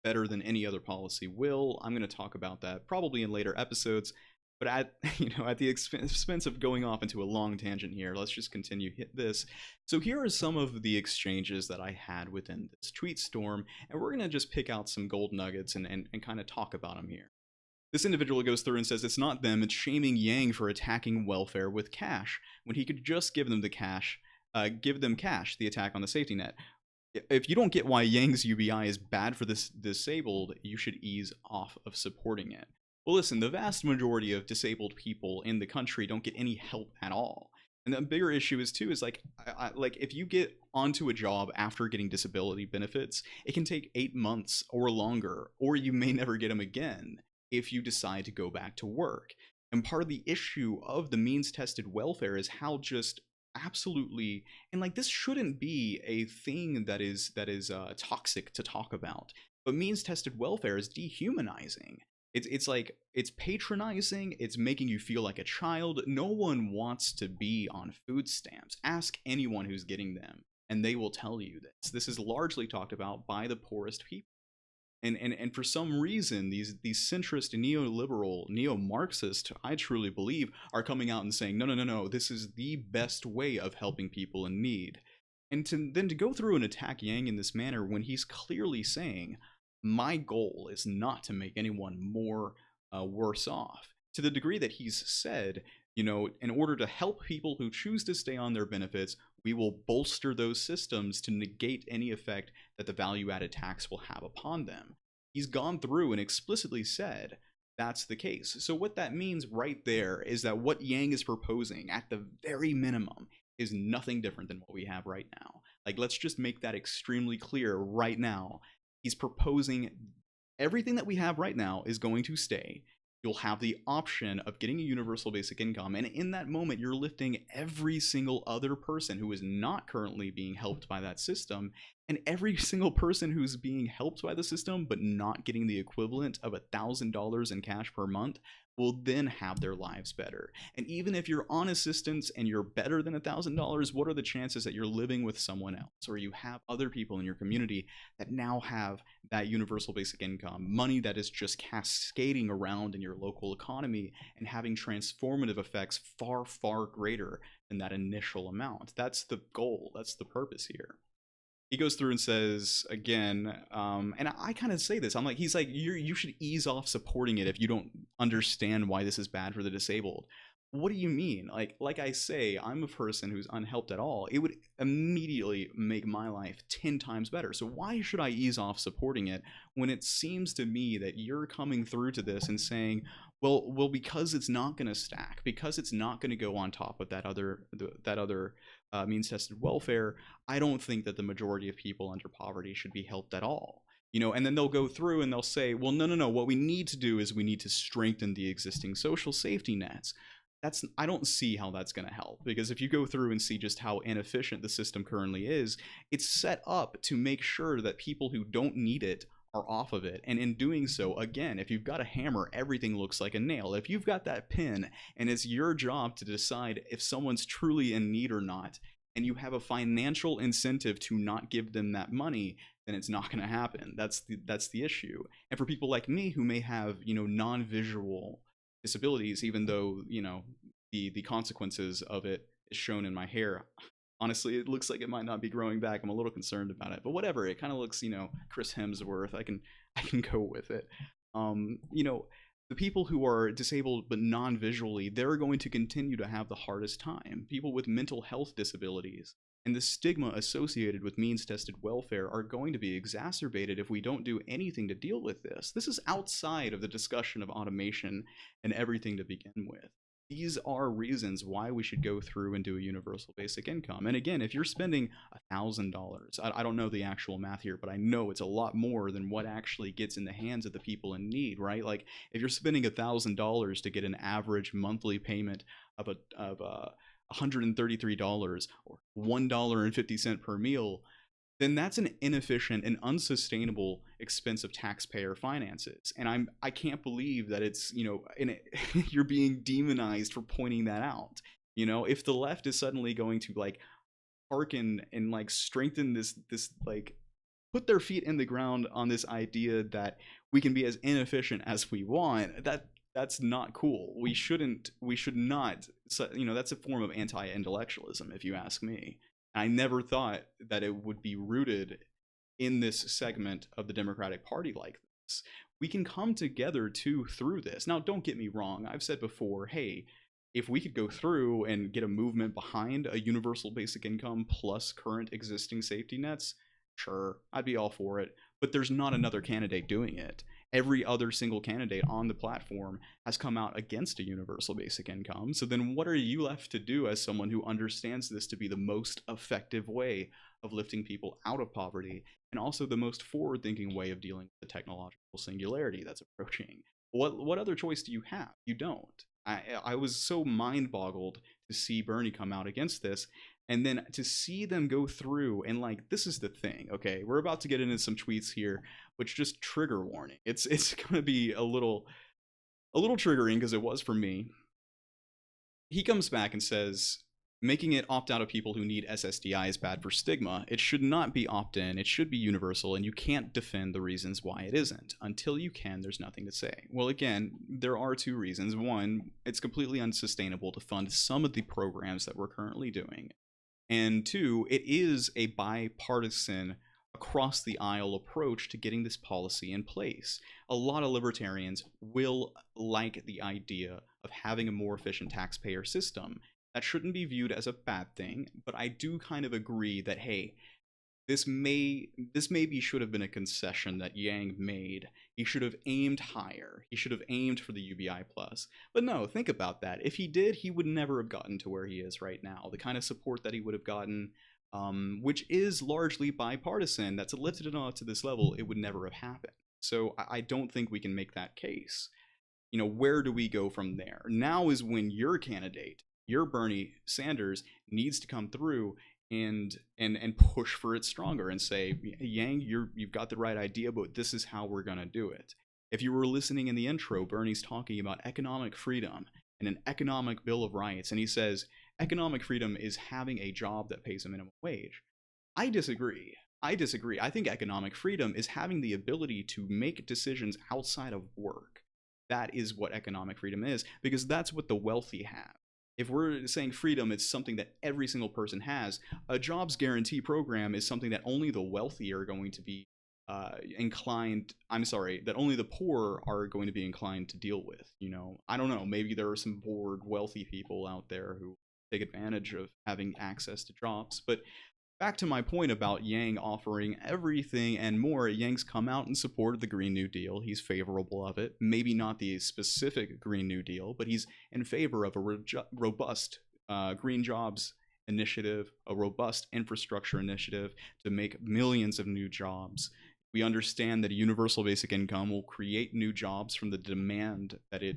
better than any other policy will. I'm going to talk about that probably in later episodes. But at the expense of going off into a long tangent here, let's just continue hit this. So here are some of the exchanges that I had within this tweet storm, and we're going to just pick out some gold nuggets and kind of talk about them here. This individual goes through and says it's not them, it's shaming Yang for attacking welfare with cash, when he could just give them the cash, the attack on the safety net. If you don't get why Yang's UBI is bad for this disabled, you should ease off of supporting it. Well, listen, the vast majority of disabled people in the country don't get any help at all. And the bigger issue is too, is like, like if you get onto a job after getting disability benefits, it can take 8 months or longer, or you may never get them again if you decide to go back to work. And part of the issue of the means-tested welfare is how just absolutely, and like this shouldn't be a thing that is toxic to talk about, but means-tested welfare is dehumanizing. It's like, it's patronizing, it's making you feel like a child. No one wants to be on food stamps. Ask anyone who's getting them, and they will tell you this. This is largely talked about by the poorest people. And for some reason, these centrist, neoliberal, neo-Marxist, I truly believe, are coming out and saying, no, this is the best way of helping people in need. And then to go through and attack Yang in this manner when he's clearly saying, my goal is not to make anyone more worse off. To the degree that he's said, you know, in order to help people who choose to stay on their benefits, we will bolster those systems to negate any effect that the value-added tax will have upon them. He's gone through and explicitly said that's the case. So what that means right there is that what Yang is proposing, at the very minimum, is nothing different than what we have right now. Like, let's just make that extremely clear right now. He's proposing everything that we have right now is going to stay. You'll have the option of getting a universal basic income, and in that moment, you're lifting every single other person who is not currently being helped by that system, and every single person who's being helped by the system but not getting the equivalent of $1,000 in cash per month will then have their lives better. And even if you're on assistance and you're better than $1,000, what are the chances that you're living with someone else, or you have other people in your community that now have that universal basic income, money that is just cascading around in your local economy and having transformative effects far, far greater than that initial amount? That's the goal. That's the purpose here. He goes through and says again, and I kind of say this, I'm like, he's like, you should ease off supporting it if you don't understand why this is bad for the disabled. What do you mean? Like I say, I'm a person who's unhelped at all. It would immediately make my life 10 times better. So why should I ease off supporting it when it seems to me that you're coming through to this and saying, well, because it's not going to stack, because it's not going to go on top of that other means-tested welfare, I don't think that the majority of people under poverty should be helped at all. You know, and then they'll go through and they'll say, well, no, what we need to do is we need to strengthen the existing social safety nets. I don't see how that's going to help, because if you go through and see just how inefficient the system currently is, it's set up to make sure that people who don't need it are off of it. And in doing so, again, if you've got a hammer, everything looks like a nail. If you've got that pin and it's your job to decide if someone's truly in need or not, and you have a financial incentive to not give them that money, then it's not going to happen. That's the issue. And for people like me who may have, non-visual disabilities, even though, the consequences of it is shown in my hair, honestly, it looks like it might not be growing back. I'm a little concerned about it, but whatever. It kind of looks, Chris Hemsworth. I can go with it. The people who are disabled but non-visually, they're going to continue to have the hardest time. People with mental health disabilities and the stigma associated with means-tested welfare are going to be exacerbated if we don't do anything to deal with this. This is outside of the discussion of automation and everything to begin with. These are reasons why we should go through and do a universal basic income. And again, if you're spending $1,000, I don't know the actual math here, but I know it's a lot more than what actually gets in the hands of the people in need, right? Like if you're spending $1,000 to get an average monthly payment of $133 or $1.50 per meal, then that's an inefficient and unsustainable expense of taxpayer finances. And I can't believe that it's, you're being demonized for pointing that out. If the left is suddenly going to like hearken and like strengthen this like put their feet in the ground on this idea that we can be as inefficient as we want, that's not cool. We should not, that's a form of anti-intellectualism, if you ask me. I never thought that it would be rooted in this segment of the Democratic Party like this. We can come together through this. Now, don't get me wrong. I've said before, hey, if we could go through and get a movement behind a universal basic income plus current existing safety nets, sure, I'd be all for it. But there's not another candidate doing it. Every other single candidate on the platform has come out against a universal basic income. So then what are you left to do as someone who understands this to be the most effective way of lifting people out of poverty and also the most forward-thinking way of dealing with the technological singularity that's approaching? What other choice do you have? You don't. I was so mind-boggled to see Bernie come out against this, and then to see them go through and like, this is the thing, okay? We're about to get into some tweets here, which just trigger warning. It's going to be a little triggering because it was for me. He comes back and says, making it opt out of people who need SSDI is bad for stigma. It should not be opt-in. It should be universal, and you can't defend the reasons why it isn't. Until you can, there's nothing to say. Well, again, there are two reasons. One, it's completely unsustainable to fund some of the programs that we're currently doing. And two, it is a bipartisan, across the aisle approach to getting this policy in place. A lot of libertarians will like the idea of having a more efficient taxpayer system. That shouldn't be viewed as a bad thing, but I do kind of agree that, hey, this maybe should have been a concession that Yang made. He should have aimed higher. He should have aimed for the UBI plus. But no, think about that. If he did, he would never have gotten to where he is right now. The kind of support that he would have gotten, which is largely bipartisan, that's lifted it up to this level, it would never have happened. So I don't think we can make that case. Where do we go from there? Now is when your candidate, your Bernie Sanders, needs to come through and push for it stronger and say, Yang, you've got the right idea, but this is how we're gonna do it. If you were listening in the intro, Bernie's talking about economic freedom and an economic bill of rights, and he says economic freedom is having a job that pays a minimum wage. I disagree. I think economic freedom is having the ability to make decisions outside of work. That is what economic freedom is, because that's what the wealthy have. If we're saying freedom, it's something that every single person has. A jobs guarantee program is something that only the wealthy are going to be that only the poor are going to be inclined to deal with. I don't know, maybe there are some bored wealthy people out there who take advantage of having access to jobs. But back to my point about Yang offering everything and more, Yang's come out and supported the Green New Deal. He's favorable of it. Maybe not the specific Green New Deal, but he's in favor of a robust green jobs initiative, a robust infrastructure initiative to make millions of new jobs. We understand that a universal basic income will create new jobs from the demand that it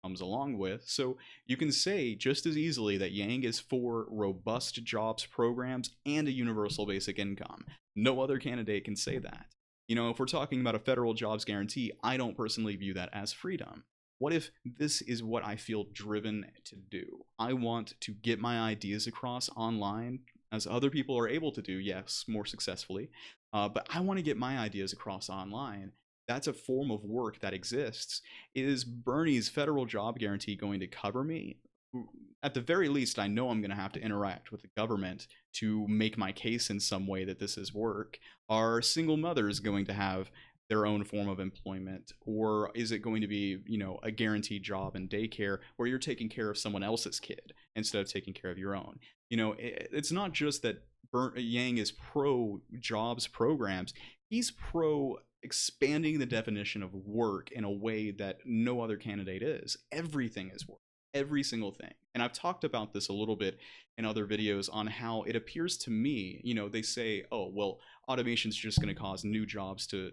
comes along with. So you can say just as easily that Yang is for robust jobs programs and a universal basic income. No other candidate can say that. If we're talking about a federal jobs guarantee, I don't personally view that as freedom. What if this is what I feel driven to do? I want to get my ideas across online as other people are able to do, yes, more successfully. But I want to get my ideas across online. That's a form of work that exists. Is Bernie's federal job guarantee going to cover me? At the very least, I know I'm going to have to interact with the government to make my case in some way that this is work. Are single mothers going to have their own form of employment, or is it going to be, you know, a guaranteed job in daycare where you're taking care of someone else's kid instead of taking care of your own? You know, it's not just that Yang is pro jobs programs, he's pro expanding the definition of work in a way that no other candidate is. Everything is work, every single thing. And I've talked about this a little bit in other videos on how it appears to me, you know, they say, oh, well, automation's just going to cause new jobs to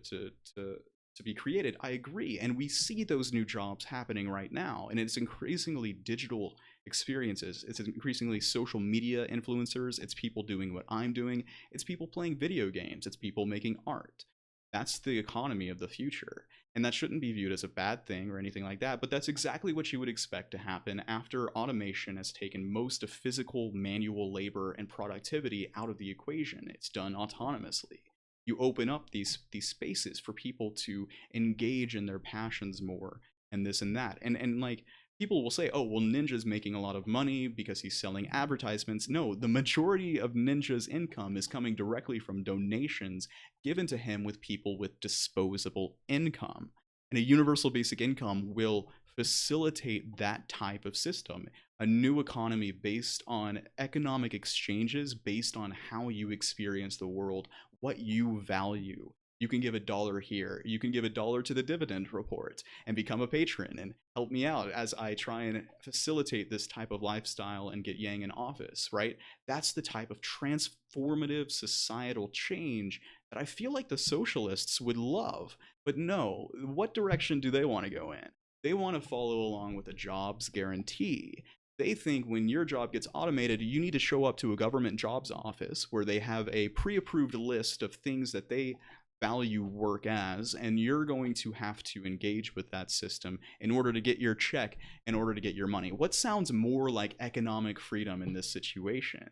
be created. I agree. And we see those new jobs happening right now. And it's increasingly digital experiences. It's increasingly social media influencers. It's people doing what I'm doing. It's people playing video games. It's people making art. That's the economy of the future. And that shouldn't be viewed as a bad thing or anything like that, but that's exactly what you would expect to happen after automation has taken most of physical manual labor and productivity out of the equation. It's done autonomously. You open up these spaces for people to engage in their passions more and this and that. And like, people will say, oh, well, Ninja's making a lot of money because he's selling advertisements. No, the majority of Ninja's income is coming directly from donations given to him with people with disposable income. And a universal basic income will facilitate that type of system, a new economy based on economic exchanges, based on how you experience the world, what you value. You can give $1 here. You can give $1 to the Dividend Report and become a patron and help me out as I try and facilitate this type of lifestyle and get Yang in office, right? That's the type of transformative societal change that I feel like the socialists would love. But no, what direction do they want to go in? They want to follow along with a jobs guarantee. They think when your job gets automated, you need to show up to a government jobs office where they have a pre-approved list of things that they value work as, and you're going to have to engage with that system in order to get your check, in order to get your money. What sounds more like economic freedom in this situation?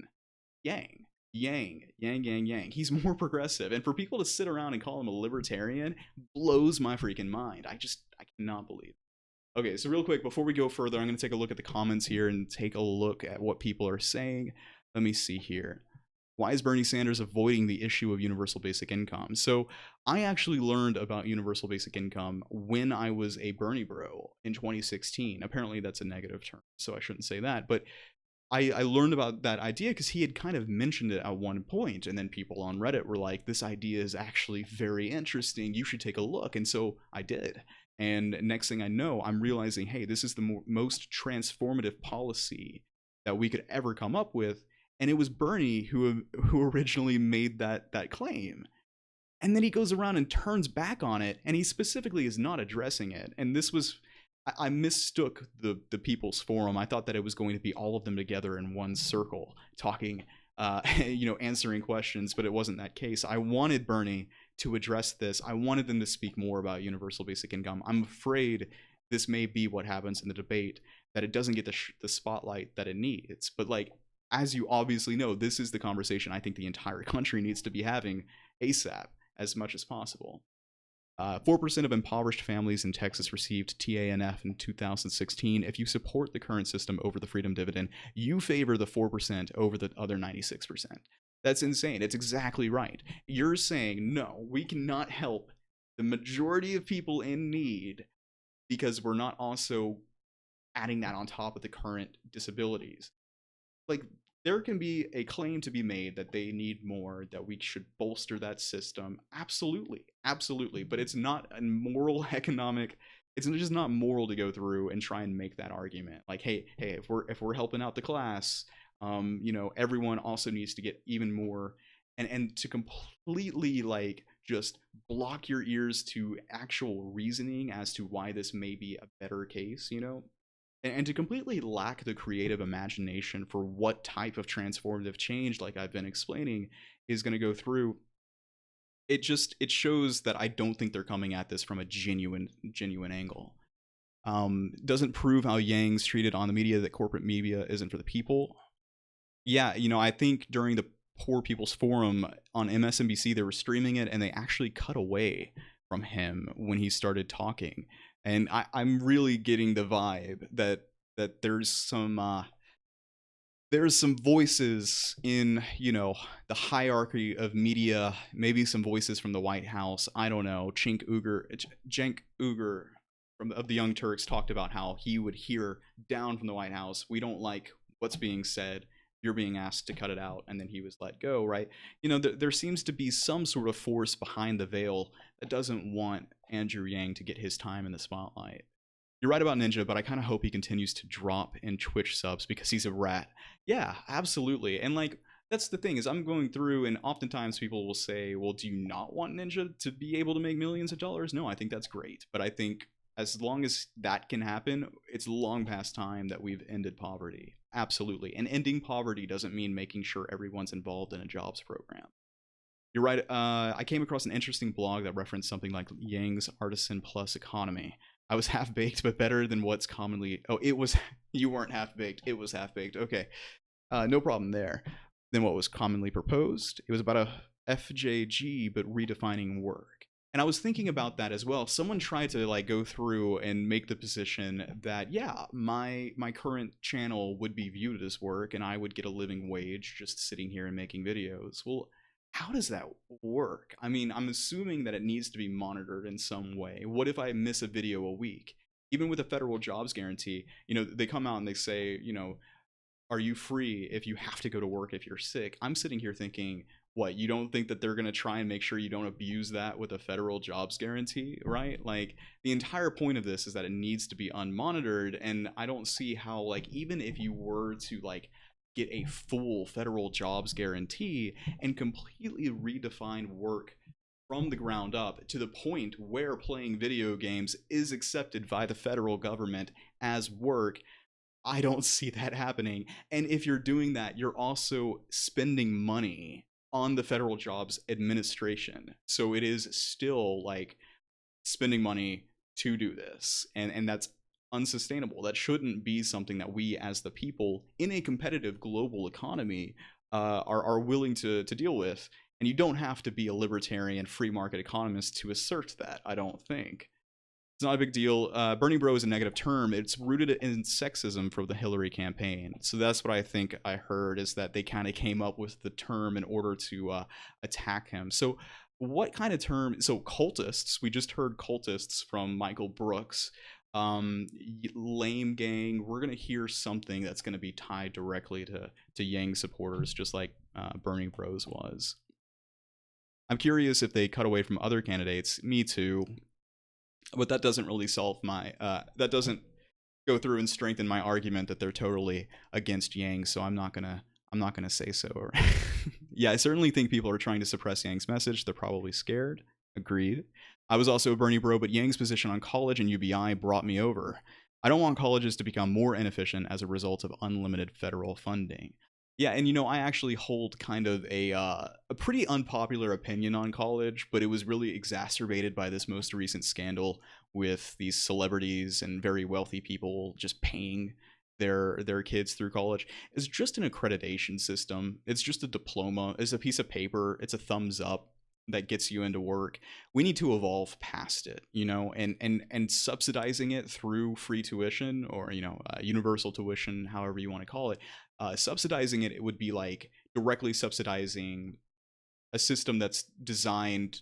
Yang. He's more progressive. And for people to sit around and call him a libertarian blows my freaking mind. I cannot believe it. Okay, so real quick, before we go further, I'm going to take a look at the comments here and take a look at what people are saying. Let me see here. Why is Bernie Sanders avoiding the issue of universal basic income? So I actually learned about universal basic income when I was a Bernie bro in 2016. Apparently that's a negative term, so I shouldn't say that. But I learned about that idea because he had kind of mentioned it at one point, and then people on Reddit were like, this idea is actually very interesting. You should take a look. And so I did. And next thing I know, I'm realizing, hey, this is the most transformative policy that we could ever come up with. And it was Bernie who originally made that claim. And then he goes around and turns back on it, and he specifically is not addressing it. And this was, I mistook the People's Forum. I thought that it was going to be all of them together in one circle, talking, answering questions, but it wasn't that case. I wanted Bernie to address this. I wanted them to speak more about universal basic income. I'm afraid this may be what happens in the debate, that it doesn't get the spotlight that it needs. But like, as you obviously know, this is the conversation I think the entire country needs to be having ASAP as much as possible. 4% of impoverished families in Texas received TANF in 2016. If you support the current system over the freedom dividend, you favor the 4% over the other 96%. That's insane. It's exactly right. You're saying, no, we cannot help the majority of people in need because we're not also adding that on top of the current disabilities. Like, there can be a claim to be made that they need more, that we should bolster that system. Absolutely, absolutely. But it's not a moral, economic, it's just not moral to go through and try and make that argument. Like, hey, if we're helping out the class, everyone also needs to get even more, and to completely like just block your ears to actual reasoning as to why this may be a better case, and to completely lack the creative imagination for what type of transformative change, like I've been explaining, is going to go through. It shows that I don't think they're coming at this from a genuine angle. Doesn't prove how Yang's treated on the media, that corporate media isn't for the people. Yeah, I think during Poor People's Forum on MSNBC. They were streaming it, and they actually cut away from him when he started talking. And I'm really getting the vibe that there's some voices in, you know, the hierarchy of media, maybe some voices from the White House. I don't know. Cenk Uygur of the Young Turks talked about how he would hear down from the White House, we don't like what's being said. You're being asked to cut it out, and then he was let go, right? You know, there seems to be some sort of force behind the veil that doesn't want Andrew Yang to get his time in the spotlight. You're right about Ninja, but I kind of hope he continues to drop in Twitch subs because he's a rat. Yeah, absolutely. And like, that's the thing, is I'm going through, and oftentimes people will say, well, do you not want Ninja to be able to make millions of dollars? No, I think that's great. But I think as long as that can happen, it's long past time that we've ended poverty. Absolutely. And ending poverty doesn't mean making sure everyone's involved in a jobs program. You're right. I came across an interesting blog that referenced something like Yang's Artisan Plus economy. I was half-baked, but better than what's commonly... Oh, it was... You weren't half-baked. It was half-baked. Okay. No problem there. Then what was commonly proposed? It was about a FJG, but redefining work. And I was thinking about that as well. Someone tried to like go through and make the position that, yeah, my current channel would be viewed as work and I would get a living wage just sitting here and making videos. Well, how does that work? I mean, I'm assuming that it needs to be monitored in some way. What if I miss a video a week? Even with a federal jobs guarantee, you know, they come out and they say, you know, are you free if you have to go to work if you're sick? I'm sitting here thinking, what, you don't think that they're going to try and make sure you don't abuse that with a federal jobs guarantee, right? Like, the entire point of this is that it needs to be unmonitored, and I don't see how, like, even if you were to, like, get a full federal jobs guarantee and completely redefine work from the ground up to the point where playing video games is accepted by the federal government as work, I don't see that happening. And if you're doing that, you're also spending money on the federal jobs administration. So it is still like spending money to do this. And that's unsustainable. That shouldn't be something that we as the people in a competitive global economy are willing to deal with. And you don't have to be a libertarian free market economist to assert that, I don't think. It's not a big deal. Bernie bro is a negative term. It's rooted in sexism for the Hillary campaign. So that's what I think I heard, is that they kind of came up with the term in order to attack him. So what kind of term? So cultists, we just heard cultists from Michael Brooks. Lame gang, we're going to hear something that's going to be tied directly to Yang supporters, just like Bernie bros was. I'm curious if they cut away from other candidates. Me too. But that doesn't really solve my, that doesn't go through and strengthen my argument that they're totally against Yang, so I'm not gonna say so. Yeah, I certainly think people are trying to suppress Yang's message. They're probably scared. Agreed. I was also a Bernie bro, but Yang's position on college and UBI brought me over. I don't want colleges to become more inefficient as a result of unlimited federal funding. Yeah, and you know, I actually hold kind of a pretty unpopular opinion on college, but it was really exacerbated by this most recent scandal with these celebrities and very wealthy people just paying their kids through college. It's just an accreditation system. It's just a diploma. It's a piece of paper. It's a thumbs up that gets you into work. We need to evolve past it, you know, and subsidizing it through free tuition or, you know, universal tuition, however you want to call it. Subsidizing it would be like directly subsidizing a system that's designed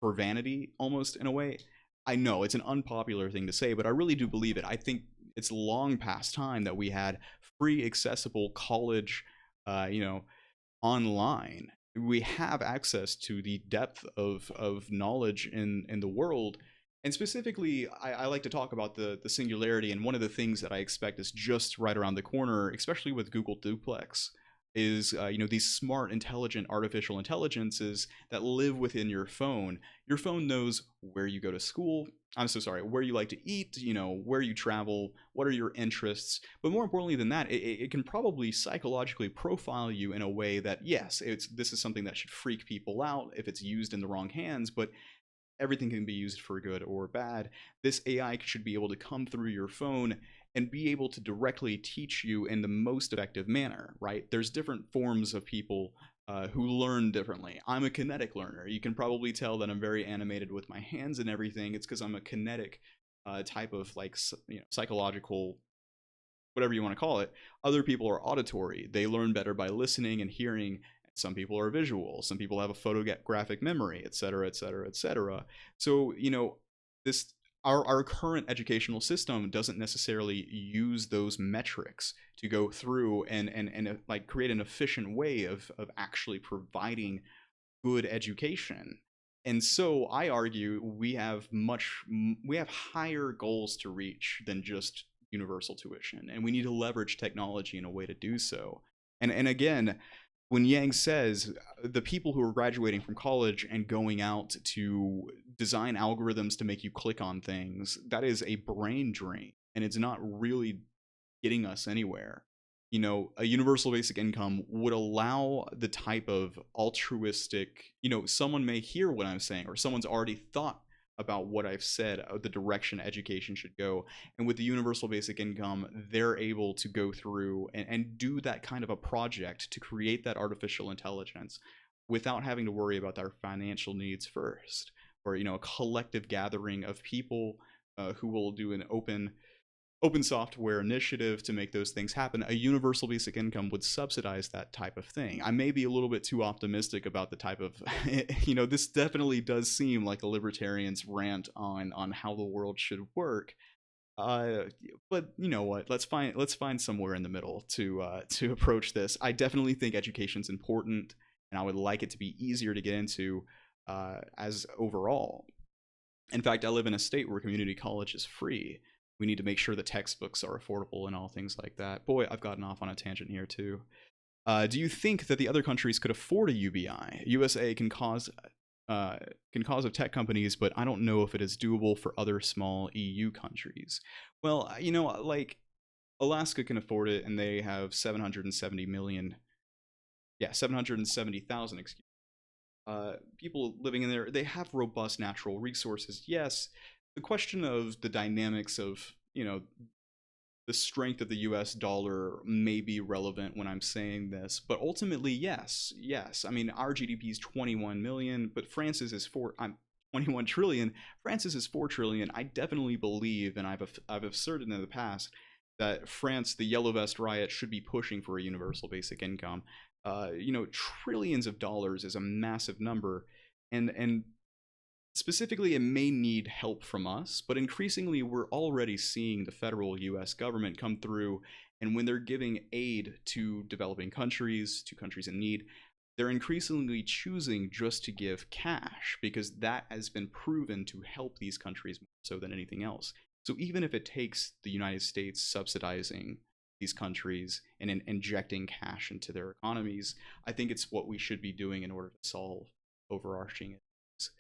for vanity, almost, in a way. I know it's an unpopular thing to say, but I really do believe it. I think it's long past time that we had free, accessible college, you know, online. We have access to the depth of knowledge in the world. And specifically, I like to talk about the singularity, and one of the things that I expect is just right around the corner, especially with Google Duplex, is you know, these smart, intelligent artificial intelligences that live within your phone. Your phone knows where you go to school. I'm so sorry, where you like to eat, you know, where you travel, what are your interests. But more importantly than that, it can probably psychologically profile you in a way that, yes, this is something that should freak people out if it's used in the wrong hands, but everything can be used for good or bad. This AI should be able to come through your phone and be able to directly teach you in the most effective manner, right? There's different forms of people who learn differently. I'm a kinetic learner. You can probably tell that I'm very animated with my hands and everything. It's because I'm a kinetic type of like psychological, whatever you want to call it. Other people are auditory. They learn better by listening and hearing. Some people are visual. Some people have a photographic memory, et cetera, et cetera, et cetera. So, this our current educational system doesn't necessarily use those metrics to go through and like create an efficient way of actually providing good education. And so I argue we have higher goals to reach than just universal tuition, and we need to leverage technology in a way to do so. And again, when Yang says the people who are graduating from college and going out to design algorithms to make you click on things, that is a brain drain, and it's not really getting us anywhere. A universal basic income would allow the type of altruistic, someone may hear what I'm saying, or someone's already thought about what I've said, the direction education should go. And with the universal basic income, they're able to go through and do that kind of a project to create that artificial intelligence without having to worry about their financial needs first, or a collective gathering of people who will do an open software initiative to make those things happen. A universal basic income would subsidize that type of thing. I may be a little bit too optimistic about the type of, this definitely does seem like a libertarian's rant on how the world should work. But you know what? Let's find somewhere in the middle to approach this. I definitely think education's important, and I would like it to be easier to get into as overall. In fact, I live in a state where community college is free. We need to make sure that textbooks are affordable and all things like that. Boy, I've gotten off on a tangent here too. Do you think that the other countries could afford a UBI? USA can cause of tech companies, but I don't know if it is doable for other small EU countries. Well, like Alaska can afford it, and they have 770 million. Yeah, 770,000. Excuse me. People living in there. They have robust natural resources. Yes. The question of the dynamics of, the strength of the US dollar may be relevant when I'm saying this, but ultimately, yes. I mean, our GDP is 21 million, but France's is 21 trillion. France's is 4 trillion. I definitely believe, and I've asserted in the past, that France, the Yellow Vest riot, should be pushing for a universal basic income. Trillions of dollars is a massive number, and specifically, it may need help from us, but increasingly, we're already seeing the federal US government come through, and when they're giving aid to developing countries, to countries in need, they're increasingly choosing just to give cash, because that has been proven to help these countries more so than anything else. So even if it takes the United States subsidizing these countries and injecting cash into their economies, I think it's what we should be doing in order to solve overarching issues.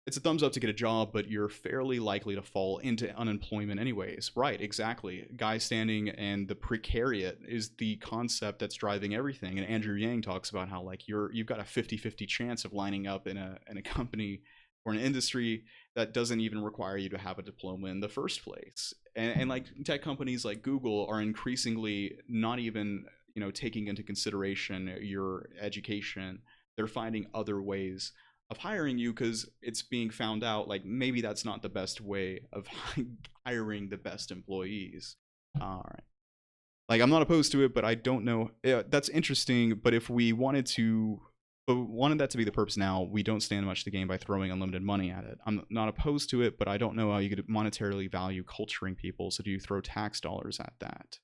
It's a thumbs up to get a job, but you're fairly likely to fall into unemployment anyways. Right, exactly. Guy standing and the precariat is the concept that's driving everything. And Andrew Yang talks about how like you've got a 50-50 chance of lining up in a company or an industry that doesn't even require you to have a diploma in the first place. And like tech companies like Google are increasingly not even taking into consideration your education. They're finding other ways of hiring you because it's being found out like maybe that's not the best way of hiring the best employees. All right. Like I'm not opposed to it, but I don't know. Yeah, that's interesting. But if we wanted that to be the purpose now, we don't stand much to gain by throwing unlimited money at it. I'm not opposed to it, but I don't know how you could monetarily value culturing people. So do you throw tax dollars at that?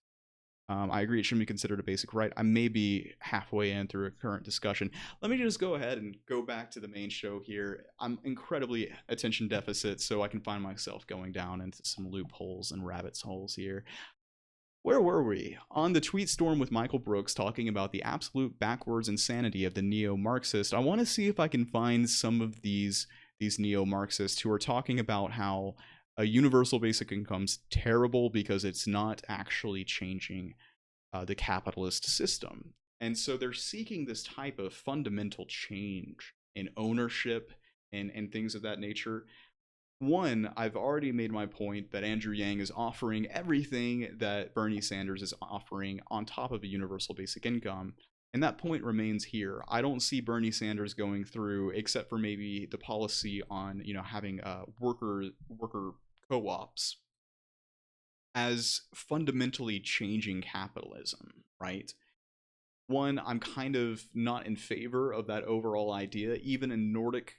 I agree it shouldn't be considered a basic right. I may be halfway in through a current discussion. Let me just go ahead and go back to the main show here. I'm incredibly attention deficit, so I can find myself going down into some loopholes and rabbit's holes here. Where were we? On the tweet storm with Michael Brooks talking about the absolute backwards insanity of the neo-Marxist. I want to see if I can find some of these neo-Marxists who are talking about how a universal basic income's terrible because it's not actually changing the capitalist system. And so they're seeking this type of fundamental change in ownership and things of that nature. One, I've already made my point that Andrew Yang is offering everything that Bernie Sanders is offering on top of a universal basic income. And that point remains here. I don't see Bernie Sanders going through, except for maybe the policy on, having worker co-ops, as fundamentally changing capitalism, right? One, I'm kind of not in favor of that overall idea. Even in Nordic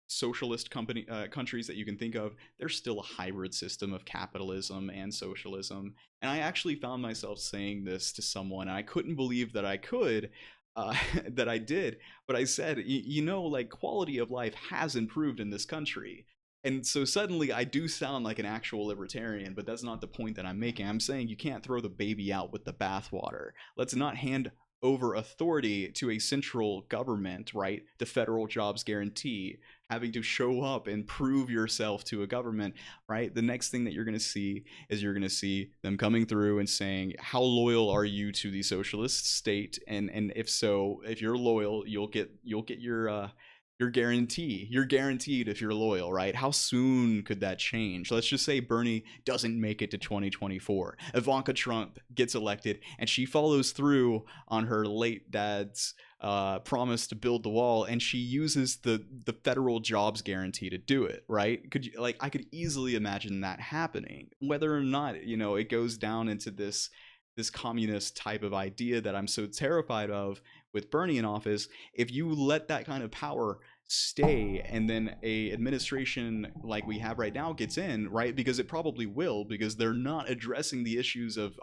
socialist countries that you can think of, there's still a hybrid system of capitalism and socialism. And I actually found myself saying this to someone, and I couldn't believe that I could, that I did, but I said, like, quality of life has improved in this country. And so suddenly I do sound like an actual libertarian, but that's not the point that I'm making. I'm saying you can't throw the baby out with the bathwater. Let's not hand over authority to a central government, right? The federal jobs guarantee, having to show up and prove yourself to a government, right? The next thing that you're going to see is you're going to see them coming through and saying, how loyal are you to the socialist state? And if so, if you're loyal, you'll get your guarantee. You're guaranteed if you're loyal, right? How soon could that change? Let's just say Bernie doesn't make it to 2024. Ivanka Trump gets elected and she follows through on her late dad's promise to build the wall, and she uses the federal jobs guarantee to do it, right? I could easily imagine that happening. Whether or not, it goes down into this communist type of idea that I'm so terrified of with Bernie in office, if you let that kind of power stay and then a administration like we have right now gets in, right? Because it probably will, because they're not addressing the issues of,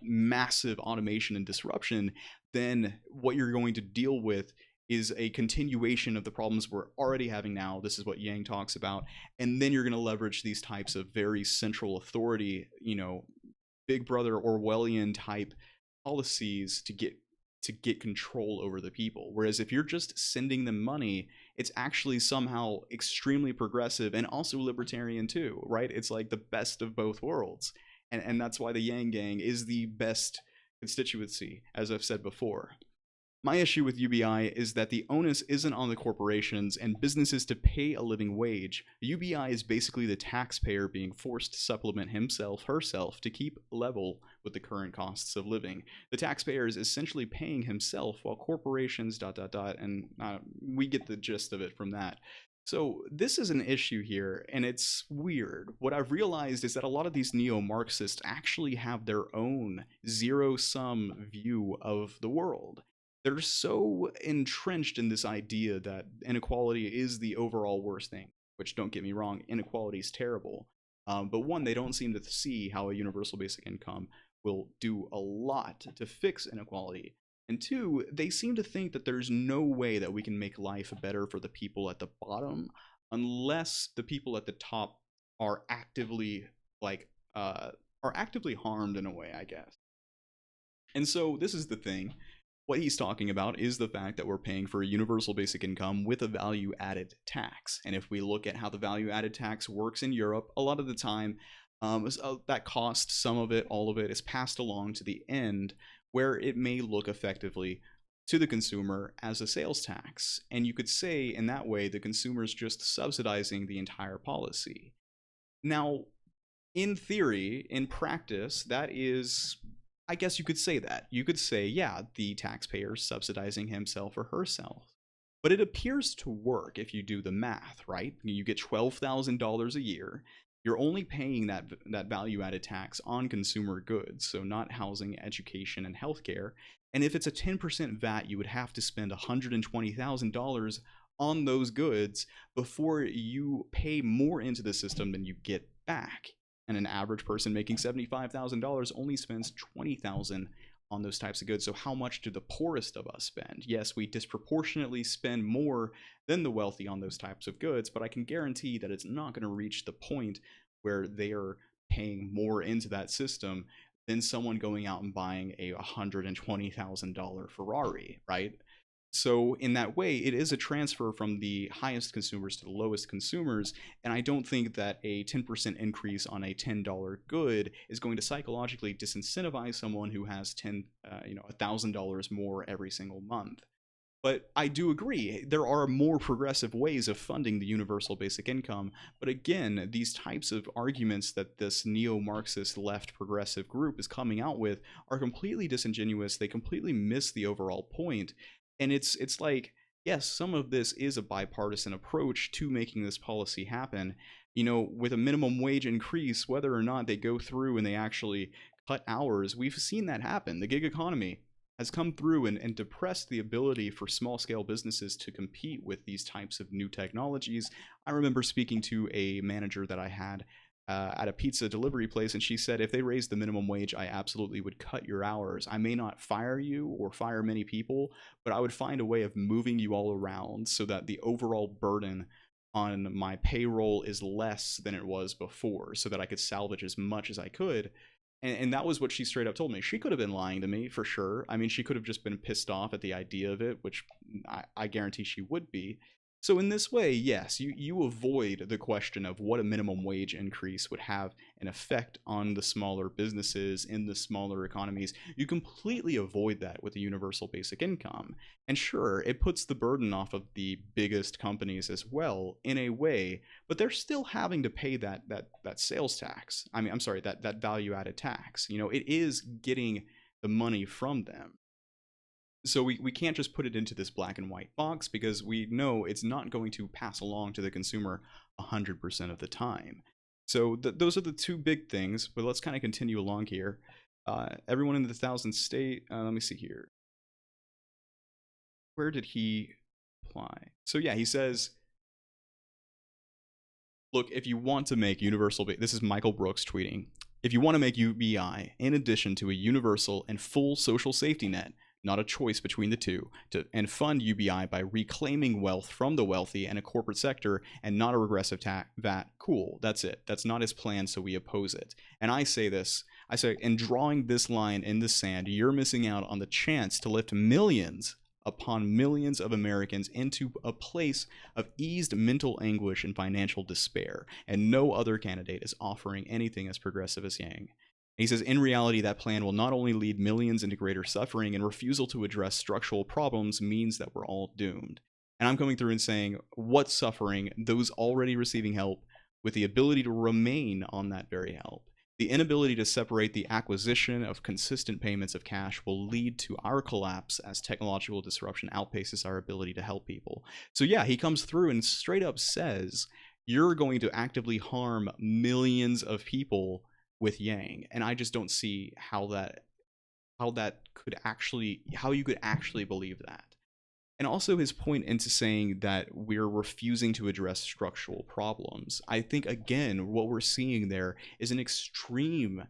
massive automation and disruption, then what you're going to deal with is a continuation of the problems we're already having now. This is what Yang talks about. And then you're going to leverage these types of very central authority, Big Brother Orwellian type policies to get control over the people. Whereas if you're just sending them money, it's actually somehow extremely progressive and also libertarian too, right? It's like the best of both worlds. And that's why the Yang Gang is the best constituency, as I've said before. My issue with UBI is that the onus isn't on the corporations and businesses to pay a living wage. UBI is basically the taxpayer being forced to supplement herself to keep level with the current costs of living. The taxpayer is essentially paying himself while corporations ... and we get the gist of it from that. So this is an issue here, and it's weird. What I've realized is that a lot of these neo-Marxists actually have their own zero-sum view of the world. They're so entrenched in this idea that inequality is the overall worst thing, which, don't get me wrong, inequality is terrible. But one, they don't seem to see how a universal basic income will do a lot to fix inequality. And two, they seem to think that there's no way that we can make life better for the people at the bottom unless the people at the top are actively harmed in a way, I guess. And so this is the thing. What he's talking about is the fact that we're paying for a universal basic income with a value-added tax. And if we look at how the value-added tax works in Europe, a lot of the time that cost, some of it, all of it, is passed along to the end, where it may look effectively to the consumer as a sales tax. And you could say in that way the consumer's just subsidizing the entire policy. Now, in theory, in practice, that is, I guess you could say that. You could say, yeah, the taxpayer's subsidizing himself or herself. But it appears to work if you do the math, right? You get $12,000 a year. You're only paying that value-added tax on consumer goods, so not housing, education, and healthcare. And if it's a 10% VAT, you would have to spend $120,000 on those goods before you pay more into the system than you get back. And an average person making $75,000 only spends $20,000 on those types of goods. So how much do the poorest of us spend? Yes, we disproportionately spend more than the wealthy on those types of goods, but I can guarantee that it's not going to reach the point where they are paying more into that system than someone going out and buying a $120,000 Ferrari, right? So in that way, it is a transfer from the highest consumers to the lowest consumers, and I don't think that a 10% increase on a $10 good is going to psychologically disincentivize someone who has $1,000 more every single month. But I do agree, there are more progressive ways of funding the universal basic income. But again, these types of arguments that this neo-Marxist left progressive group is coming out with are completely disingenuous. They completely miss the overall point. And it's like, yes, some of this is a bipartisan approach to making this policy happen. You know, with a minimum wage increase, whether or not they go through and they actually cut hours, we've seen that happen. The gig economy has come through and depressed the ability for small scale businesses to compete with these types of new technologies. I remember speaking to a manager that I had at a pizza delivery place, and she said, if they raised the minimum wage, I absolutely would cut your hours. I may not fire you or fire many people, but I would find a way of moving you all around so that the overall burden on my payroll is less than it was before, so that I could salvage as much as I could. And that was what she straight up told me. She could have been lying to me for sure. I mean, she could have just been pissed off at the idea of it, which I guarantee she would be. So in this way, yes, you avoid the question of what a minimum wage increase would have an effect on the smaller businesses in the smaller economies. You completely avoid that with the universal basic income. And sure, it puts the burden off of the biggest companies as well in a way, but they're still having to pay that sales tax. I mean, I'm sorry, that value added tax. You know, it is getting the money from them. So we can't just put it into this black and white box, because we know it's not going to pass along to the consumer 100% of the time. So those are the two big things, but let's kind of continue along here. Everyone in the 1,000 state, let me see here. Where did he apply? So yeah, he says, look, if you want to make universal, this is Michael Brooks tweeting, if you want to make UBI in addition to a universal and full social safety net, not a choice between the two, and fund UBI by reclaiming wealth from the wealthy and a corporate sector and not a regressive VAT, cool, that's it. That's not his plan, so we oppose it. And I say this, in drawing this line in the sand, you're missing out on the chance to lift millions upon millions of Americans into a place of eased mental anguish and financial despair, and no other candidate is offering anything as progressive as Yang. He says, in reality, that plan will not only lead millions into greater suffering, and refusal to address structural problems means that we're all doomed. And I'm coming through and saying, what suffering? Those already receiving help with the ability to remain on that very help. The inability to separate the acquisition of consistent payments of cash will lead to our collapse as technological disruption outpaces our ability to help people. So yeah, he comes through and straight up says, you're going to actively harm millions of people with Yang, and I just don't see how you could actually believe that. And also his point into saying that we're refusing to address structural problems. I think again what we're seeing there is an extreme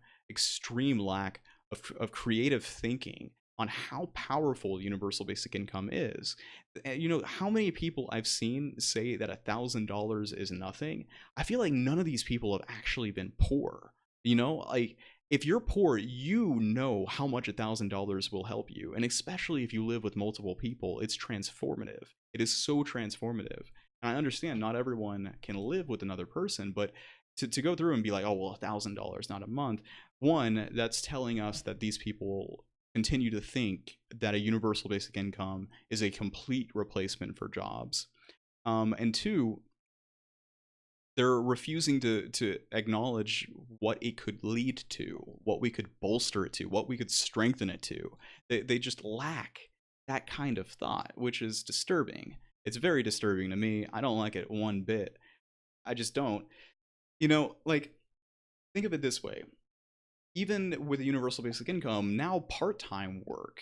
lack of creative thinking on how powerful universal basic income is. You know, how many people I've seen say that $1,000 is nothing? I feel like none of these people have actually been poor. You know, like, if you're poor, you know how much $1,000 will help you. And especially if you live with multiple people, it's transformative. It is so transformative. And I understand not everyone can live with another person, but to go through and be like, oh, well, $1,000, not a month. One, that's telling us that these people continue to think that a universal basic income is a complete replacement for jobs. And two, they're refusing to acknowledge what it could lead to, what we could bolster it to, what we could strengthen it to. They just lack that kind of thought, which is disturbing. It's very disturbing to me. I don't like it one bit. I just don't. You know, like, think of it this way. Even with a universal basic income, now part-time work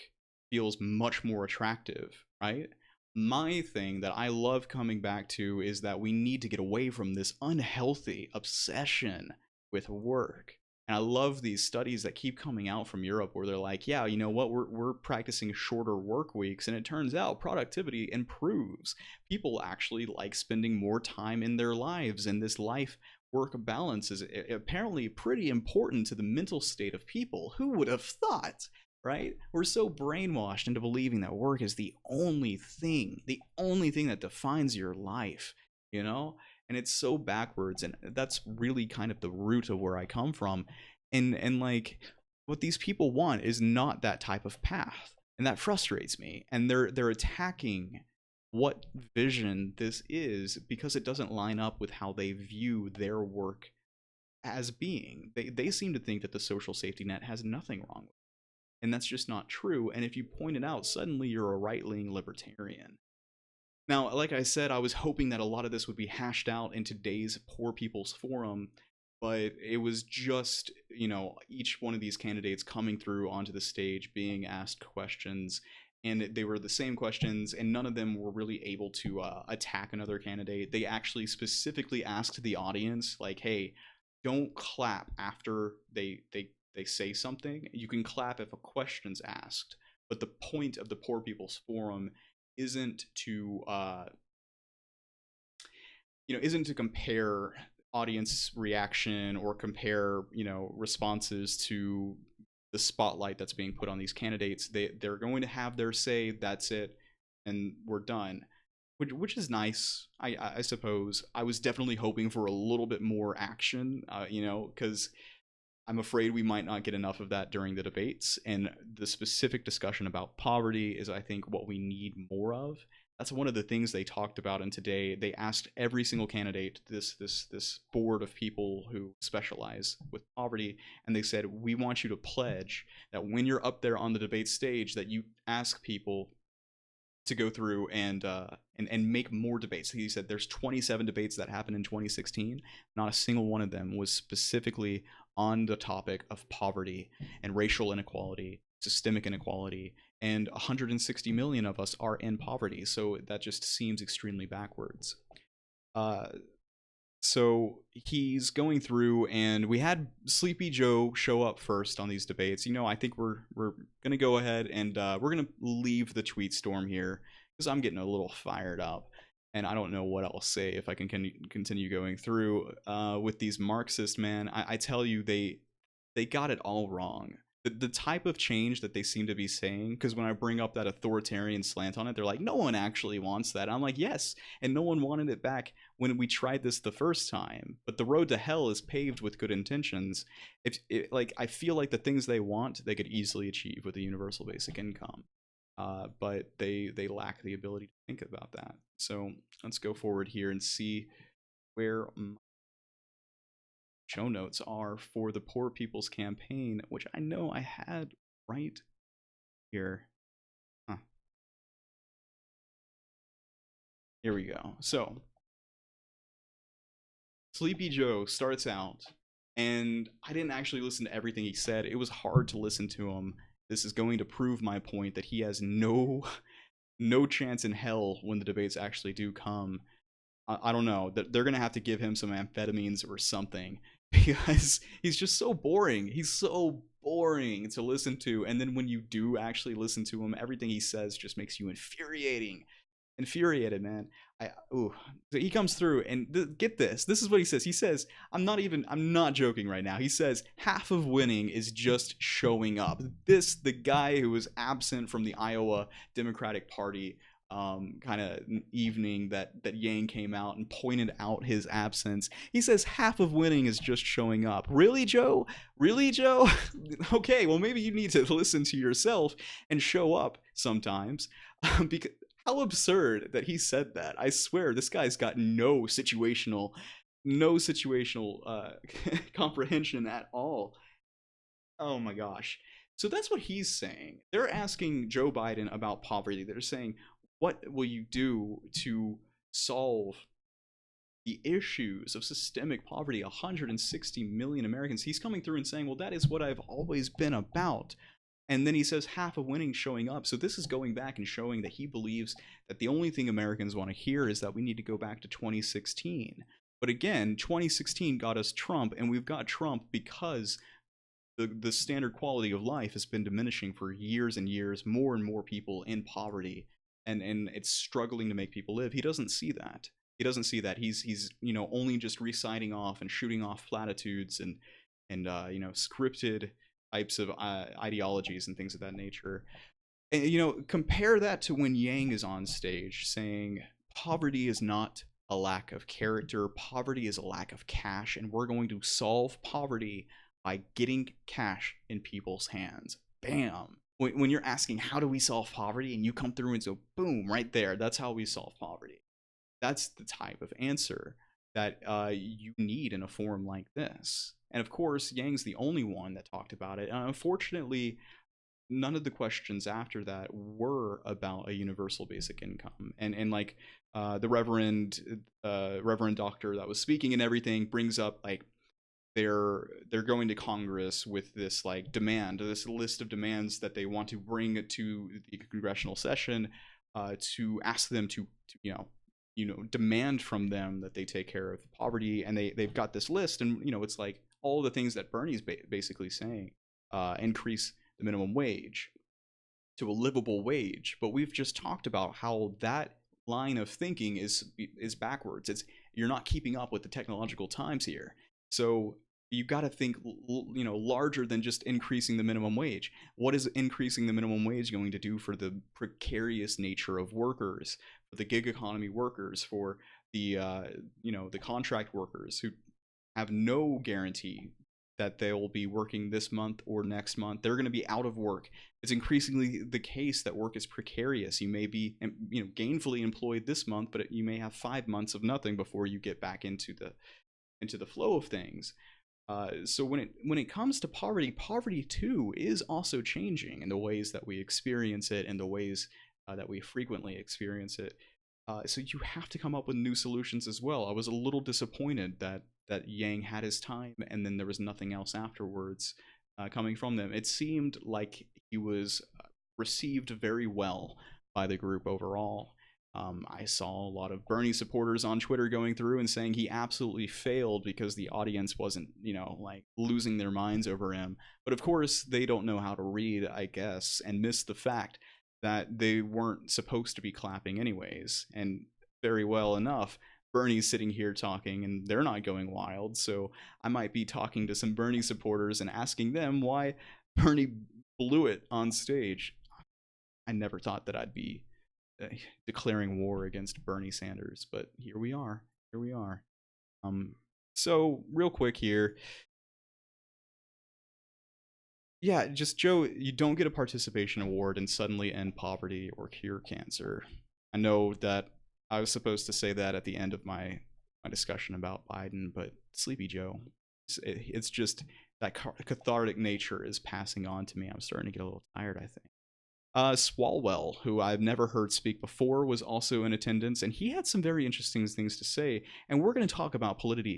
feels much more attractive, right? My thing that I love coming back to is that we need to get away from this unhealthy obsession with work. And I love these studies that keep coming out from Europe where they're like, yeah, you know what, we're practicing shorter work weeks, and it turns out productivity improves. People actually like spending more time in their lives, and this life-work balance is apparently pretty important to the mental state of people. Who would have thought? Right? We're so brainwashed into believing that work is the only thing that defines your life, you know? And it's so backwards, and that's really kind of the root of where I come from. And like, what these people want is not that type of path. and that frustrates me. And they're attacking what vision this is because it doesn't line up with how they view their work as being. They seem to think that the social safety net has nothing wrong with it, and that's just not true. And if you point it out, suddenly you're a right-leaning libertarian. Now, like I said, I was hoping that a lot of this would be hashed out in today's Poor People's Forum, but it was just, each one of these candidates coming through onto the stage, being asked questions, and they were the same questions, and none of them were really able to attack another candidate. They actually specifically asked the audience, like, hey, don't clap after they say something. You can clap if a question's asked, but the point of the Poor People's Forum isn't to isn't to compare audience reaction or compare responses to the spotlight that's being put on these candidates. They're going to have their say, that's it, and we're done, which is nice, I suppose. I was definitely hoping for a little bit more action, because I'm afraid we might not get enough of that during the debates, and the specific discussion about poverty is, I think, what we need more of. That's one of the things they talked about, and today they asked every single candidate, this board of people who specialize with poverty, and they said, we want you to pledge that when you're up there on the debate stage that you ask people to go through and make more debates. He said there's 27 debates that happened in 2016. Not a single one of them was specifically on the topic of poverty and racial inequality, systemic inequality, and 160 million of us are in poverty. So that just seems extremely backwards. So he's going through, and we had Sleepy Joe show up first on these debates. I think we're gonna go ahead and we're gonna leave the tweet storm here because I'm getting a little fired up, and I don't know what I'll say if I can continue going through with these Marxists. Man, I tell you, they got it all wrong. The type of change that they seem to be saying, because when I bring up that authoritarian slant on it, they're like, no one actually wants that. I'm like, yes, and no one wanted it back when we tried this the first time. But the road to hell is paved with good intentions. I feel like the things they want, they could easily achieve with a universal basic income. But they lack the ability to think about that. So let's go forward here and see where show notes are for the Poor People's Campaign, which I know I had right here. Here we go. So Sleepy Joe starts out, and I didn't actually listen to everything he said. It was hard to listen to him. This is going to prove my point that he has no chance in hell when the debates actually do come. I don't know. They're going to have to give him some amphetamines or something, because he's just so boring. He's so boring to listen to. And then when you do actually listen to him, everything he says just makes you infuriated, man. So he comes through, and get this. This is what he says. He says, I'm not joking right now. He says, half of winning is just showing up. The guy who was absent from the Iowa Democratic Party kind of evening that Yang came out and pointed out his absence. He says half of winning is just showing up. Really, Joe? Okay, well, maybe you need to listen to yourself and show up sometimes. Because how absurd that he said that. I swear, this guy's got no situational comprehension at all. Oh my gosh. So that's what he's saying. They're asking Joe Biden about poverty. They're saying, what will you do to solve the issues of systemic poverty? 160 million Americans. He's coming through and saying, well, that is what I've always been about. And then he says half of winning showing up. So this is going back and showing that he believes that the only thing Americans want to hear is that we need to go back to 2016. But again, 2016 got us Trump, and we've got Trump because the standard quality of life has been diminishing for years and years, more and more people in poverty. And it's struggling to make people live. He doesn't see that. He's only just reciting off and shooting off platitudes and scripted types of ideologies and things of that nature. And compare that to when Yang is on stage saying poverty is not a lack of character, poverty is a lack of cash, and we're going to solve poverty by getting cash in people's hands. Bam. when you're asking how do we solve poverty, and you come through and so boom, right there, that's how we solve poverty. That's the type of answer that you need in a forum like this. And of course, Yang's the only one that talked about it. And unfortunately, none of the questions after that were about a universal basic income. And like the Reverend Doctor that was speaking and everything brings up like they're going to Congress with this like demand, this list of demands that they want to bring to the congressional session to ask them to demand from them that they take care of poverty. And they've got this list, and it's like all the things that Bernie's basically saying, increase the minimum wage to a livable wage. But we've just talked about how that line of thinking is backwards. You're not keeping up with the technological times here. So you got to think larger than just increasing the minimum wage. What is increasing the minimum wage going to do for the precarious nature of workers, for the gig economy workers, for the the contract workers who have no guarantee that they will be working this month or next month? They're going to be out of work. It's increasingly the case that work is precarious. You may be gainfully employed this month, but you may have 5 months of nothing before you get back into the flow of things. So when it comes to poverty, poverty too is also changing in the ways that we experience it and the ways that we frequently experience it. So you have to come up with new solutions as well. I was a little disappointed that Yang had his time and then there was nothing else afterwards coming from them. It seemed like he was received very well by the group overall. I saw a lot of Bernie supporters on Twitter going through and saying he absolutely failed because the audience wasn't, like losing their minds over him. But of course, they don't know how to read, I guess, and miss the fact that they weren't supposed to be clapping anyways. And very well enough, Bernie's sitting here talking and they're not going wild. So I might be talking to some Bernie supporters and asking them why Bernie blew it on stage. I never thought that I'd be declaring war against Bernie Sanders, but here we are. So real quick here, yeah, just Joe, you don't get a participation award and suddenly end poverty or cure cancer. I know that I was supposed to say that at the end of my discussion about Biden, but Sleepy Joe, it's just that cathartic nature is passing on to me. I'm starting to get a little tired, I think. Swalwell, who I've never heard speak before, was also in attendance, and he had some very interesting things to say. And we're going to talk about political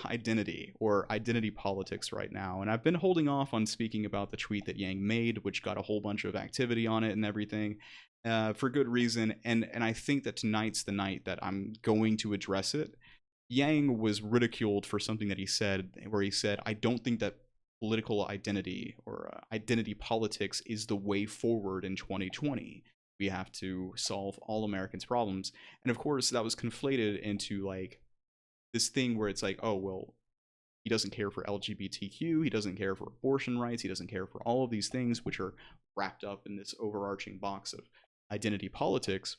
identity, or identity politics, right now. And I've been holding off on speaking about the tweet that Yang made, which got a whole bunch of activity on it and everything, for good reason. And I think that tonight's the night that I'm going to address it. Yang was ridiculed for something that he said, where he said, "I don't think that political identity or identity politics is the way forward in 2020. We have to solve all Americans' problems." And of course, that was conflated into like this thing where it's like, oh, well, he doesn't care for LGBTQ, he doesn't care for abortion rights, he doesn't care for all of these things, which are wrapped up in this overarching box of identity politics.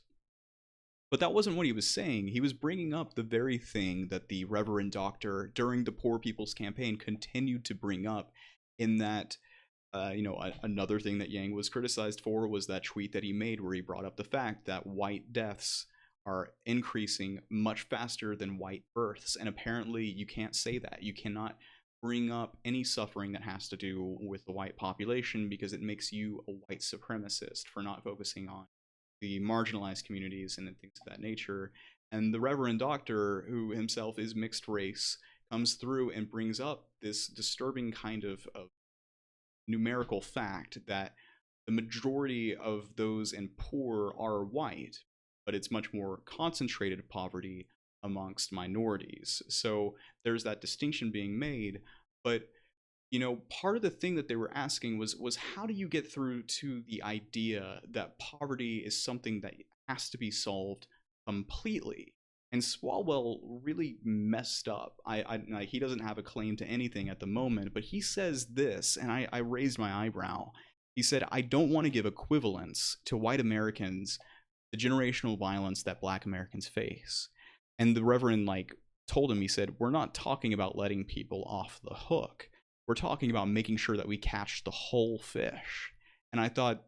But that wasn't what he was saying. He was bringing up the very thing that the Reverend Doctor during the Poor People's Campaign continued to bring up, in that, another thing that Yang was criticized for was that tweet that he made where he brought up the fact that white deaths are increasing much faster than white births. And apparently you can't say that. You cannot bring up any suffering that has to do with the white population because it makes you a white supremacist for not focusing on the marginalized communities and things of that nature. And the Reverend Doctor, who himself is mixed race, comes through and brings up this disturbing kind of numerical fact that the majority of those in poor are white, but it's much more concentrated poverty amongst minorities. So there's that distinction being made. But part of the thing that they were asking was how do you get through to the idea that poverty is something that has to be solved completely? And Swalwell really messed up. He doesn't have a claim to anything at the moment, but he says this, and I raised my eyebrow. He said, "I don't want to give equivalence to white Americans, the generational violence that black Americans face." And the Reverend told him, he said, "We're not talking about letting people off the hook. we're talking about making sure that we catch the whole fish. And I thought,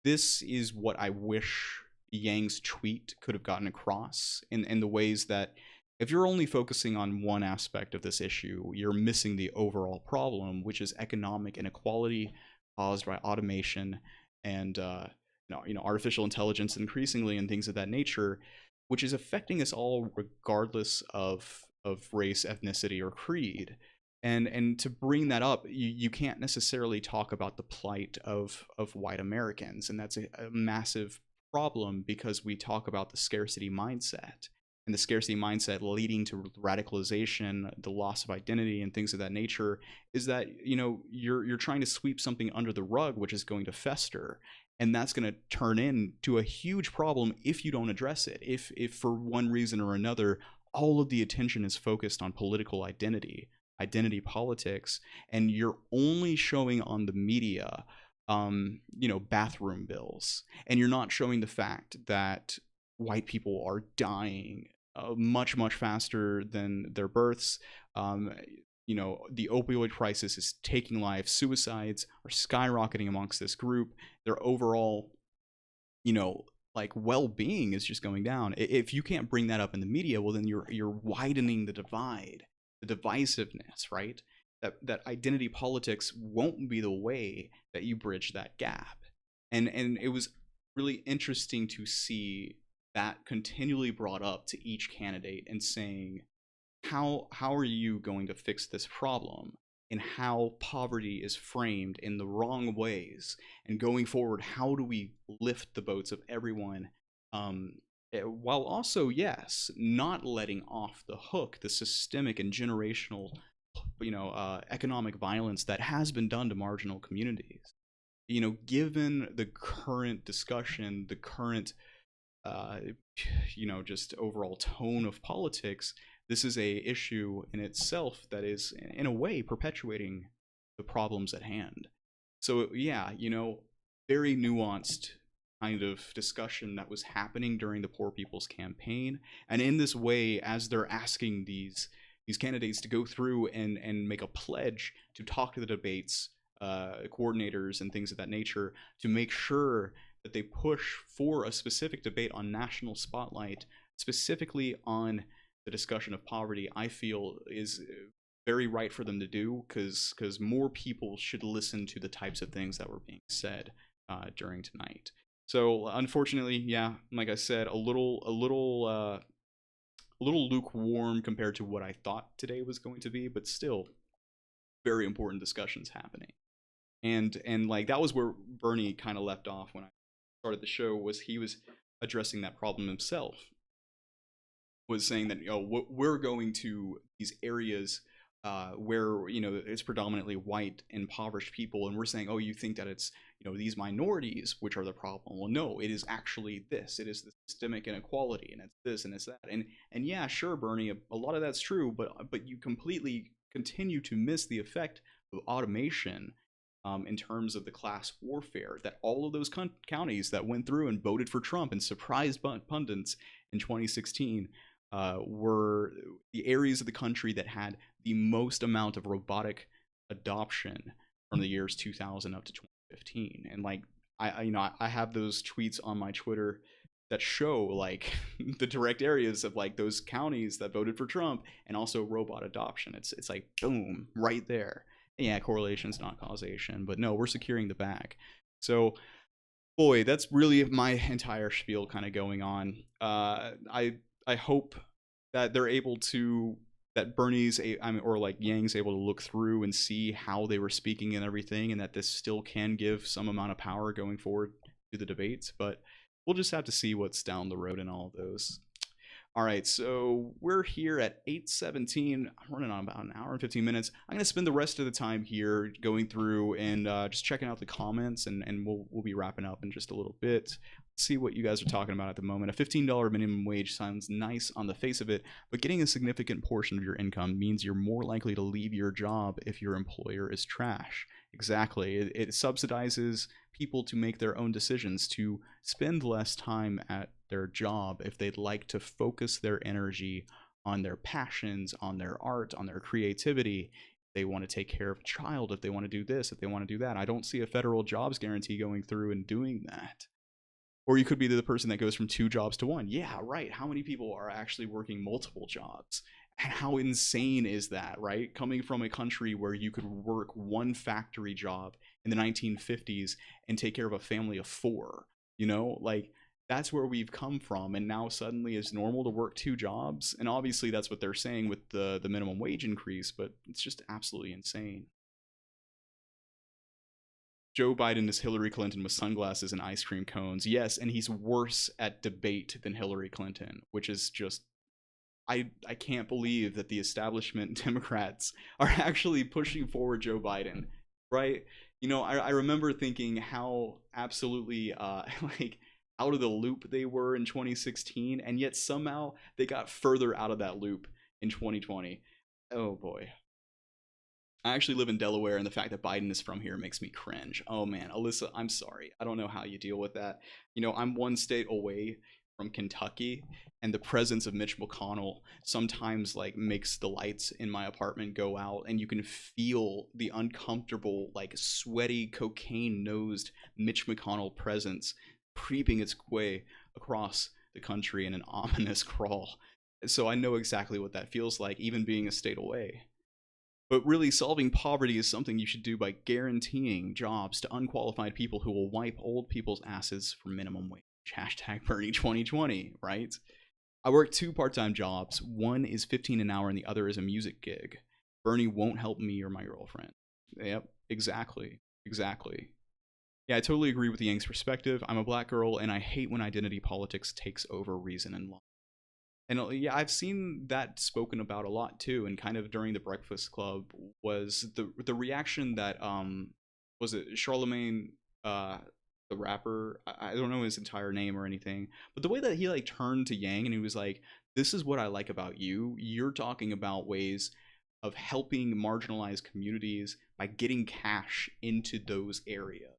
this is what I wish Yang's tweet could have gotten across in the ways that, if you're only focusing on one aspect of this issue, you're missing the overall problem, which is economic inequality caused by automation and artificial intelligence increasingly and things of that nature, which is affecting us all regardless of race, ethnicity, or creed. And to bring that up, you can't necessarily talk about the plight of white Americans, and that's a massive problem because we talk about the scarcity mindset, and the scarcity mindset leading to radicalization, the loss of identity, and things of that nature, is that you're trying to sweep something under the rug, which is going to fester, and that's going to turn into a huge problem if you don't address it. If for one reason or another, all of the attention is focused on political identity politics, and you're only showing on the media bathroom bills, and you're not showing the fact that white people are dying much faster than their births. The opioid crisis is taking lives. Suicides are skyrocketing amongst this group. Their overall well-being is just going down. If you can't bring that up in the media, well, then you're widening the divide, the divisiveness, right? That identity politics won't be the way that you bridge that gap. And it was really interesting to see that continually brought up to each candidate and saying, how are you going to fix this problem, and how poverty is framed in the wrong ways, and going forward, how do we lift the boats of everyone, while also, yes, not letting off the hook the systemic and generational economic violence that has been done to marginal communities. Given the current discussion, the current just overall tone of politics, this is a issue in itself that is in a way perpetuating the problems at hand. So yeah, very nuanced kind of discussion that was happening during the Poor People's Campaign. And in this way, as they're asking these candidates to go through and make a pledge to talk to the debates coordinators and things of that nature to make sure that they push for a specific debate on national spotlight, specifically on the discussion of poverty, I feel is very right for them to do, because more people should listen to the types of things that were being said during tonight. So unfortunately, yeah, like I said, a little lukewarm compared to what I thought today was going to be, but still very important discussions happening. And like that was where Bernie kind of left off when I started the show, was he was addressing that problem himself, was saying that we're going to these areas where it's predominantly white impoverished people, and we're saying, oh, you think that it's these minorities which are the problem. Well, no, it is actually this. It is the systemic inequality, and it's this and it's that. And yeah, sure, Bernie, a lot of that's true, but you completely continue to miss the effect of automation in terms of the class warfare that all of those counties that went through and voted for Trump and surprised pundits in 2016 were the areas of the country that had the most amount of robotic adoption from the years 2000 up to 2015. And like I have those tweets on my Twitter that show like the direct areas of like those counties that voted for Trump and also robot adoption. It's like boom, right there. Yeah, correlation's not causation, but no, we're securing the bag. So boy, that's really my entire spiel kind of going on. I hope that they're able to, that Bernie's or like Yang's able to look through and see how they were speaking and everything, and that this still can give some amount of power going forward to the debates. But we'll just have to see what's down the road in all of those. All right, so we're here at 8:17. I'm running on about an hour and 15 minutes. I'm going to spend the rest of the time here going through and just checking out the comments, and we'll be wrapping up in just a little bit. See what you guys are talking about at the moment. A $15 minimum wage sounds nice on the face of it, but getting a significant portion of your income means you're more likely to leave your job if your employer is trash. Exactly. It subsidizes people to make their own decisions, to spend less time at their job if they'd like to focus their energy on their passions, on their art, on their creativity, they want to take care of a child, if they want to do this, if they want to do that. I don't see a federal jobs guarantee going through and doing that. Or you could be the person that goes from 2 jobs to 1. Yeah, right. How many people are actually working multiple jobs? And how insane is that, right? Coming from a country where you could work 1 factory job in the 1950s and take care of a family of 4, you know? Like, that's where we've come from, and now suddenly it's normal to work 2 jobs. And obviously that's what they're saying with the minimum wage increase, but it's just absolutely insane. Joe Biden is Hillary Clinton with sunglasses and ice cream cones. Yes, and he's worse at debate than Hillary Clinton, which is just, I can't believe that the establishment Democrats are actually pushing forward Joe Biden, right? You know, I remember thinking how absolutely like out of the loop they were in 2016, and yet somehow they got further out of that loop in 2020. Oh boy. I actually live in Delaware, and the fact that Biden is from here makes me cringe. Oh man, Alyssa, I'm sorry. I don't know how you deal with that. You know, I'm 1 state away from Kentucky, and the presence of Mitch McConnell sometimes like makes the lights in my apartment go out, and you can feel the uncomfortable, like sweaty, cocaine-nosed Mitch McConnell presence creeping its way across the country in an ominous crawl. So I know exactly what that feels like, even being a state away. But really, solving poverty is something you should do by guaranteeing jobs to unqualified people who will wipe old people's asses for minimum wage. Hashtag Bernie 2020, right? I work 2 part-time jobs. One is 15 an hour and the other is a music gig. Bernie won't help me or my girlfriend. Yep, exactly. Exactly. Yeah, I totally agree with the Yang's perspective. I'm a black girl, and I hate when identity politics takes over reason and law. And yeah, I've seen that spoken about a lot too, and kind of during the Breakfast Club was the reaction that was it Charlemagne the rapper, I don't know his entire name or anything, but the way that he like turned to Yang and he was like, "This is what I like about you. You're talking about ways of helping marginalized communities by getting cash into those areas."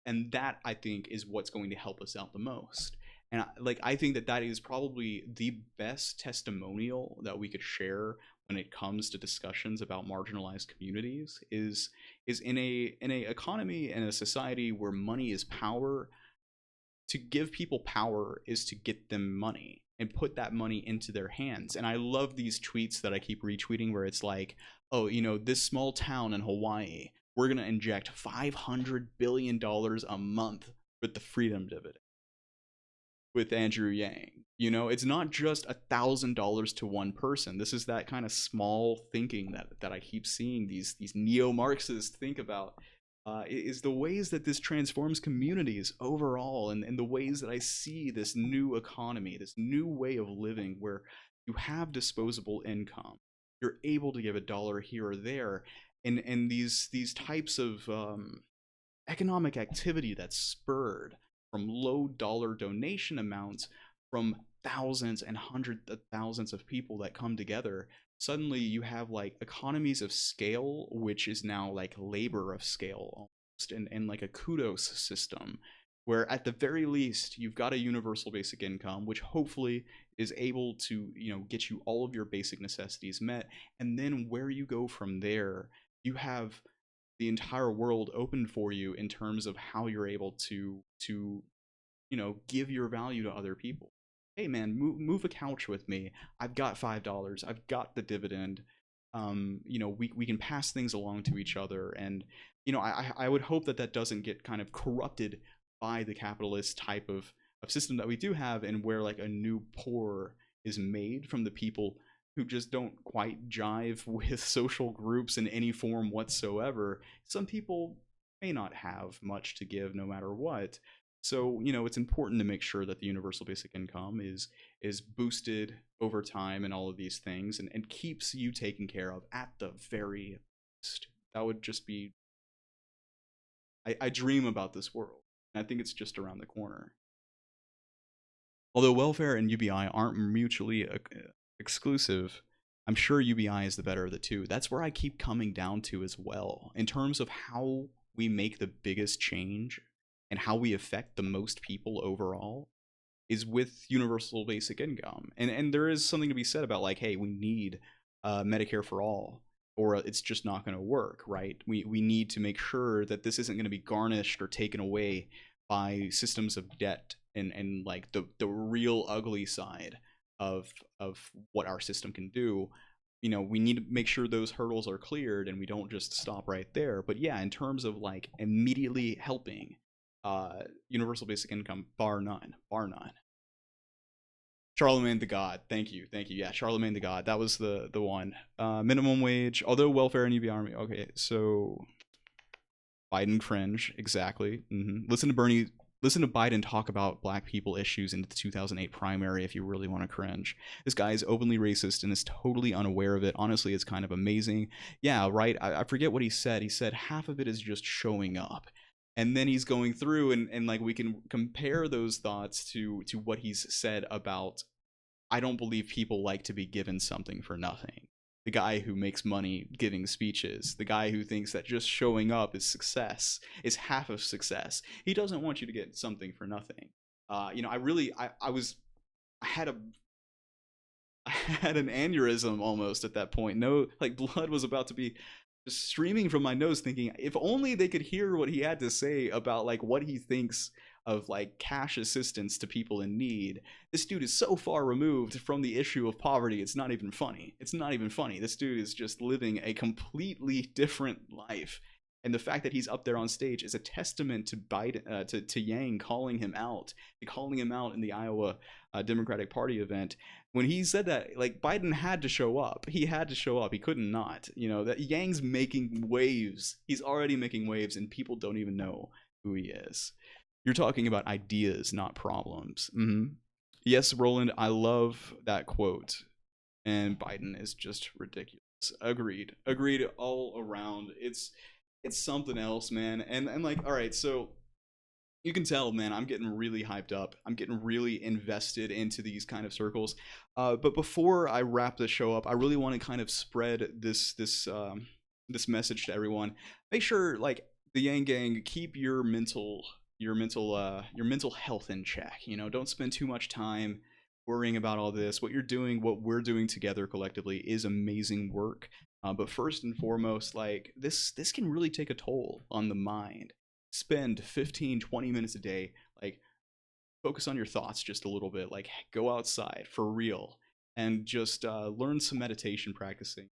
And that I think is what's going to help us out the most. And I think that that is probably the best testimonial that we could share when it comes to discussions about marginalized communities is in a economy and a society where money is power. To give people power is to get them money and put that money into their hands. And I love these tweets that I keep retweeting where it's like, oh, you know, this small town in Hawaii, we're going to inject $500 billion a month with the freedom dividend with Andrew Yang. You know, it's not just $1,000 to one person. This is that kind of small thinking that I keep seeing these neo-Marxists think about. Is the ways that this transforms communities overall, and the ways that I see this new economy, this new way of living where you have disposable income. You're able to give $1 here or there, and these types of economic activity that's spurred from low dollar donation amounts from thousands and hundreds of thousands of people that come together. Suddenly you have like economies of scale, which is now like labor of scale almost, and like a kudos system where at the very least you've got a universal basic income, which hopefully is able to, you know, get you all of your basic necessities met. And then where you go from there, you have the entire world open for you in terms of how you're able to you know, give your value to other people. Hey man, move a couch with me. I've got $5. I've got the dividend. You know, we can pass things along to each other, and you know, I would hope that that doesn't get kind of corrupted by the capitalist type of system that we do have, and where like a new poor is made from the people who just don't quite jive with social groups in any form whatsoever. Some people may not have much to give no matter what. So, you know, it's important to make sure that the universal basic income is boosted over time and all of these things, and keeps you taken care of at the very least. That would just be, I dream about this world, and I think it's just around the corner. Although welfare and UBI aren't mutually exclusive, I'm sure UBI is the better of the two. That's where I keep coming down to as well, in terms of how we make the biggest change and how we affect the most people overall is with universal basic income. And there is something to be said about like, hey, we need Medicare for all. or it's just not going to work, right? We need to make sure that this isn't going to be garnished or taken away by systems of debt and like the real ugly side of what our system can do. You know, we need to make sure those hurdles are cleared and we don't just stop right there. But yeah, in terms of like immediately helping, universal basic income, bar none. Charlemagne the God, thank you. Yeah, Charlemagne the God, that was the one. Minimum wage, although welfare and UB Army. Okay, so Biden cringe, exactly. Listen to Biden talk about black people issues in the 2008 primary if you really want to cringe. This guy is openly racist and is totally unaware of it. Honestly, it's kind of amazing. Yeah, right, I forget what he said. He said half of it is just showing up. And then he's going through and like we can compare those thoughts to what he's said about, I don't believe people like to be given something for nothing. The guy who makes money giving speeches, the guy who thinks that just showing up is success, is half of success. He doesn't want you to get something for nothing. You know, I had an aneurysm almost at that point. No, like blood was about to be just streaming from my nose, thinking if only they could hear what he had to say about like what he thinks of like cash assistance to people in need. This dude is so far removed from the issue of poverty, it's not even funny. This dude is just living a completely different life. And the fact that he's up there on stage is a testament to Biden, to Yang calling him out in the Iowa Democratic Party event. When he said that, like, Biden had to show up. He had to show up. He couldn't not. You know, that Yang's making waves. He's already making waves, and people don't even know who he is. You're talking about ideas, not problems. Yes, Roland, I love that quote. And Biden is just ridiculous. Agreed all around. It's something else, man. And like, all right, so you can tell, man, I'm getting really hyped up. I'm getting really invested into these kind of circles. But before I wrap the show up, I really want to kind of spread this message to everyone. Make sure, like, the Yang Gang, keep your mental health in check. You know, don't spend too much time worrying about all this. What we're doing together collectively is amazing work. But first and foremost, like, this can really take a toll on the mind. Spend 15-20 minutes a day, like, focus on your thoughts just a little bit, like, go outside for real and just learn some meditation practicing.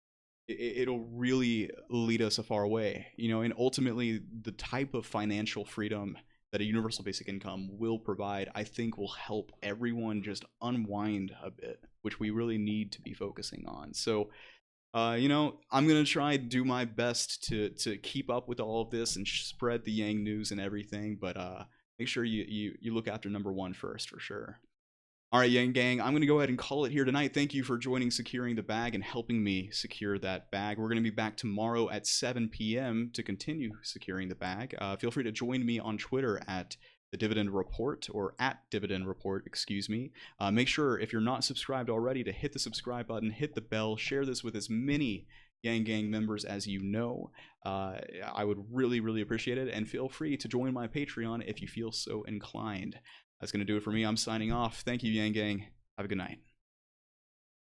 It'll really lead us a far way, you know. And ultimately, the type of financial freedom that a universal basic income will provide, I think, will help everyone just unwind a bit, which we really need to be focusing on. So you know, I'm gonna try to do my best to keep up with all of this and spread the Yang news and everything, but make sure you look after number one first, for sure. All right, Yang Gang, I'm gonna go ahead and call it here tonight. Thank you for joining Securing the Bag and helping me secure that bag. We're gonna be back tomorrow at 7 p.m. to continue securing the bag. Feel free to join me on Twitter at the Dividend Report, or at Dividend Report, excuse me. Make sure, if you're not subscribed already, to hit the subscribe button, hit the bell, share this with as many Yang Gang members as you know. I would really, really appreciate it, and feel free to join my Patreon if you feel so inclined. That's going to do it for me. I'm signing off. Thank you, Yang Gang. Have a good night.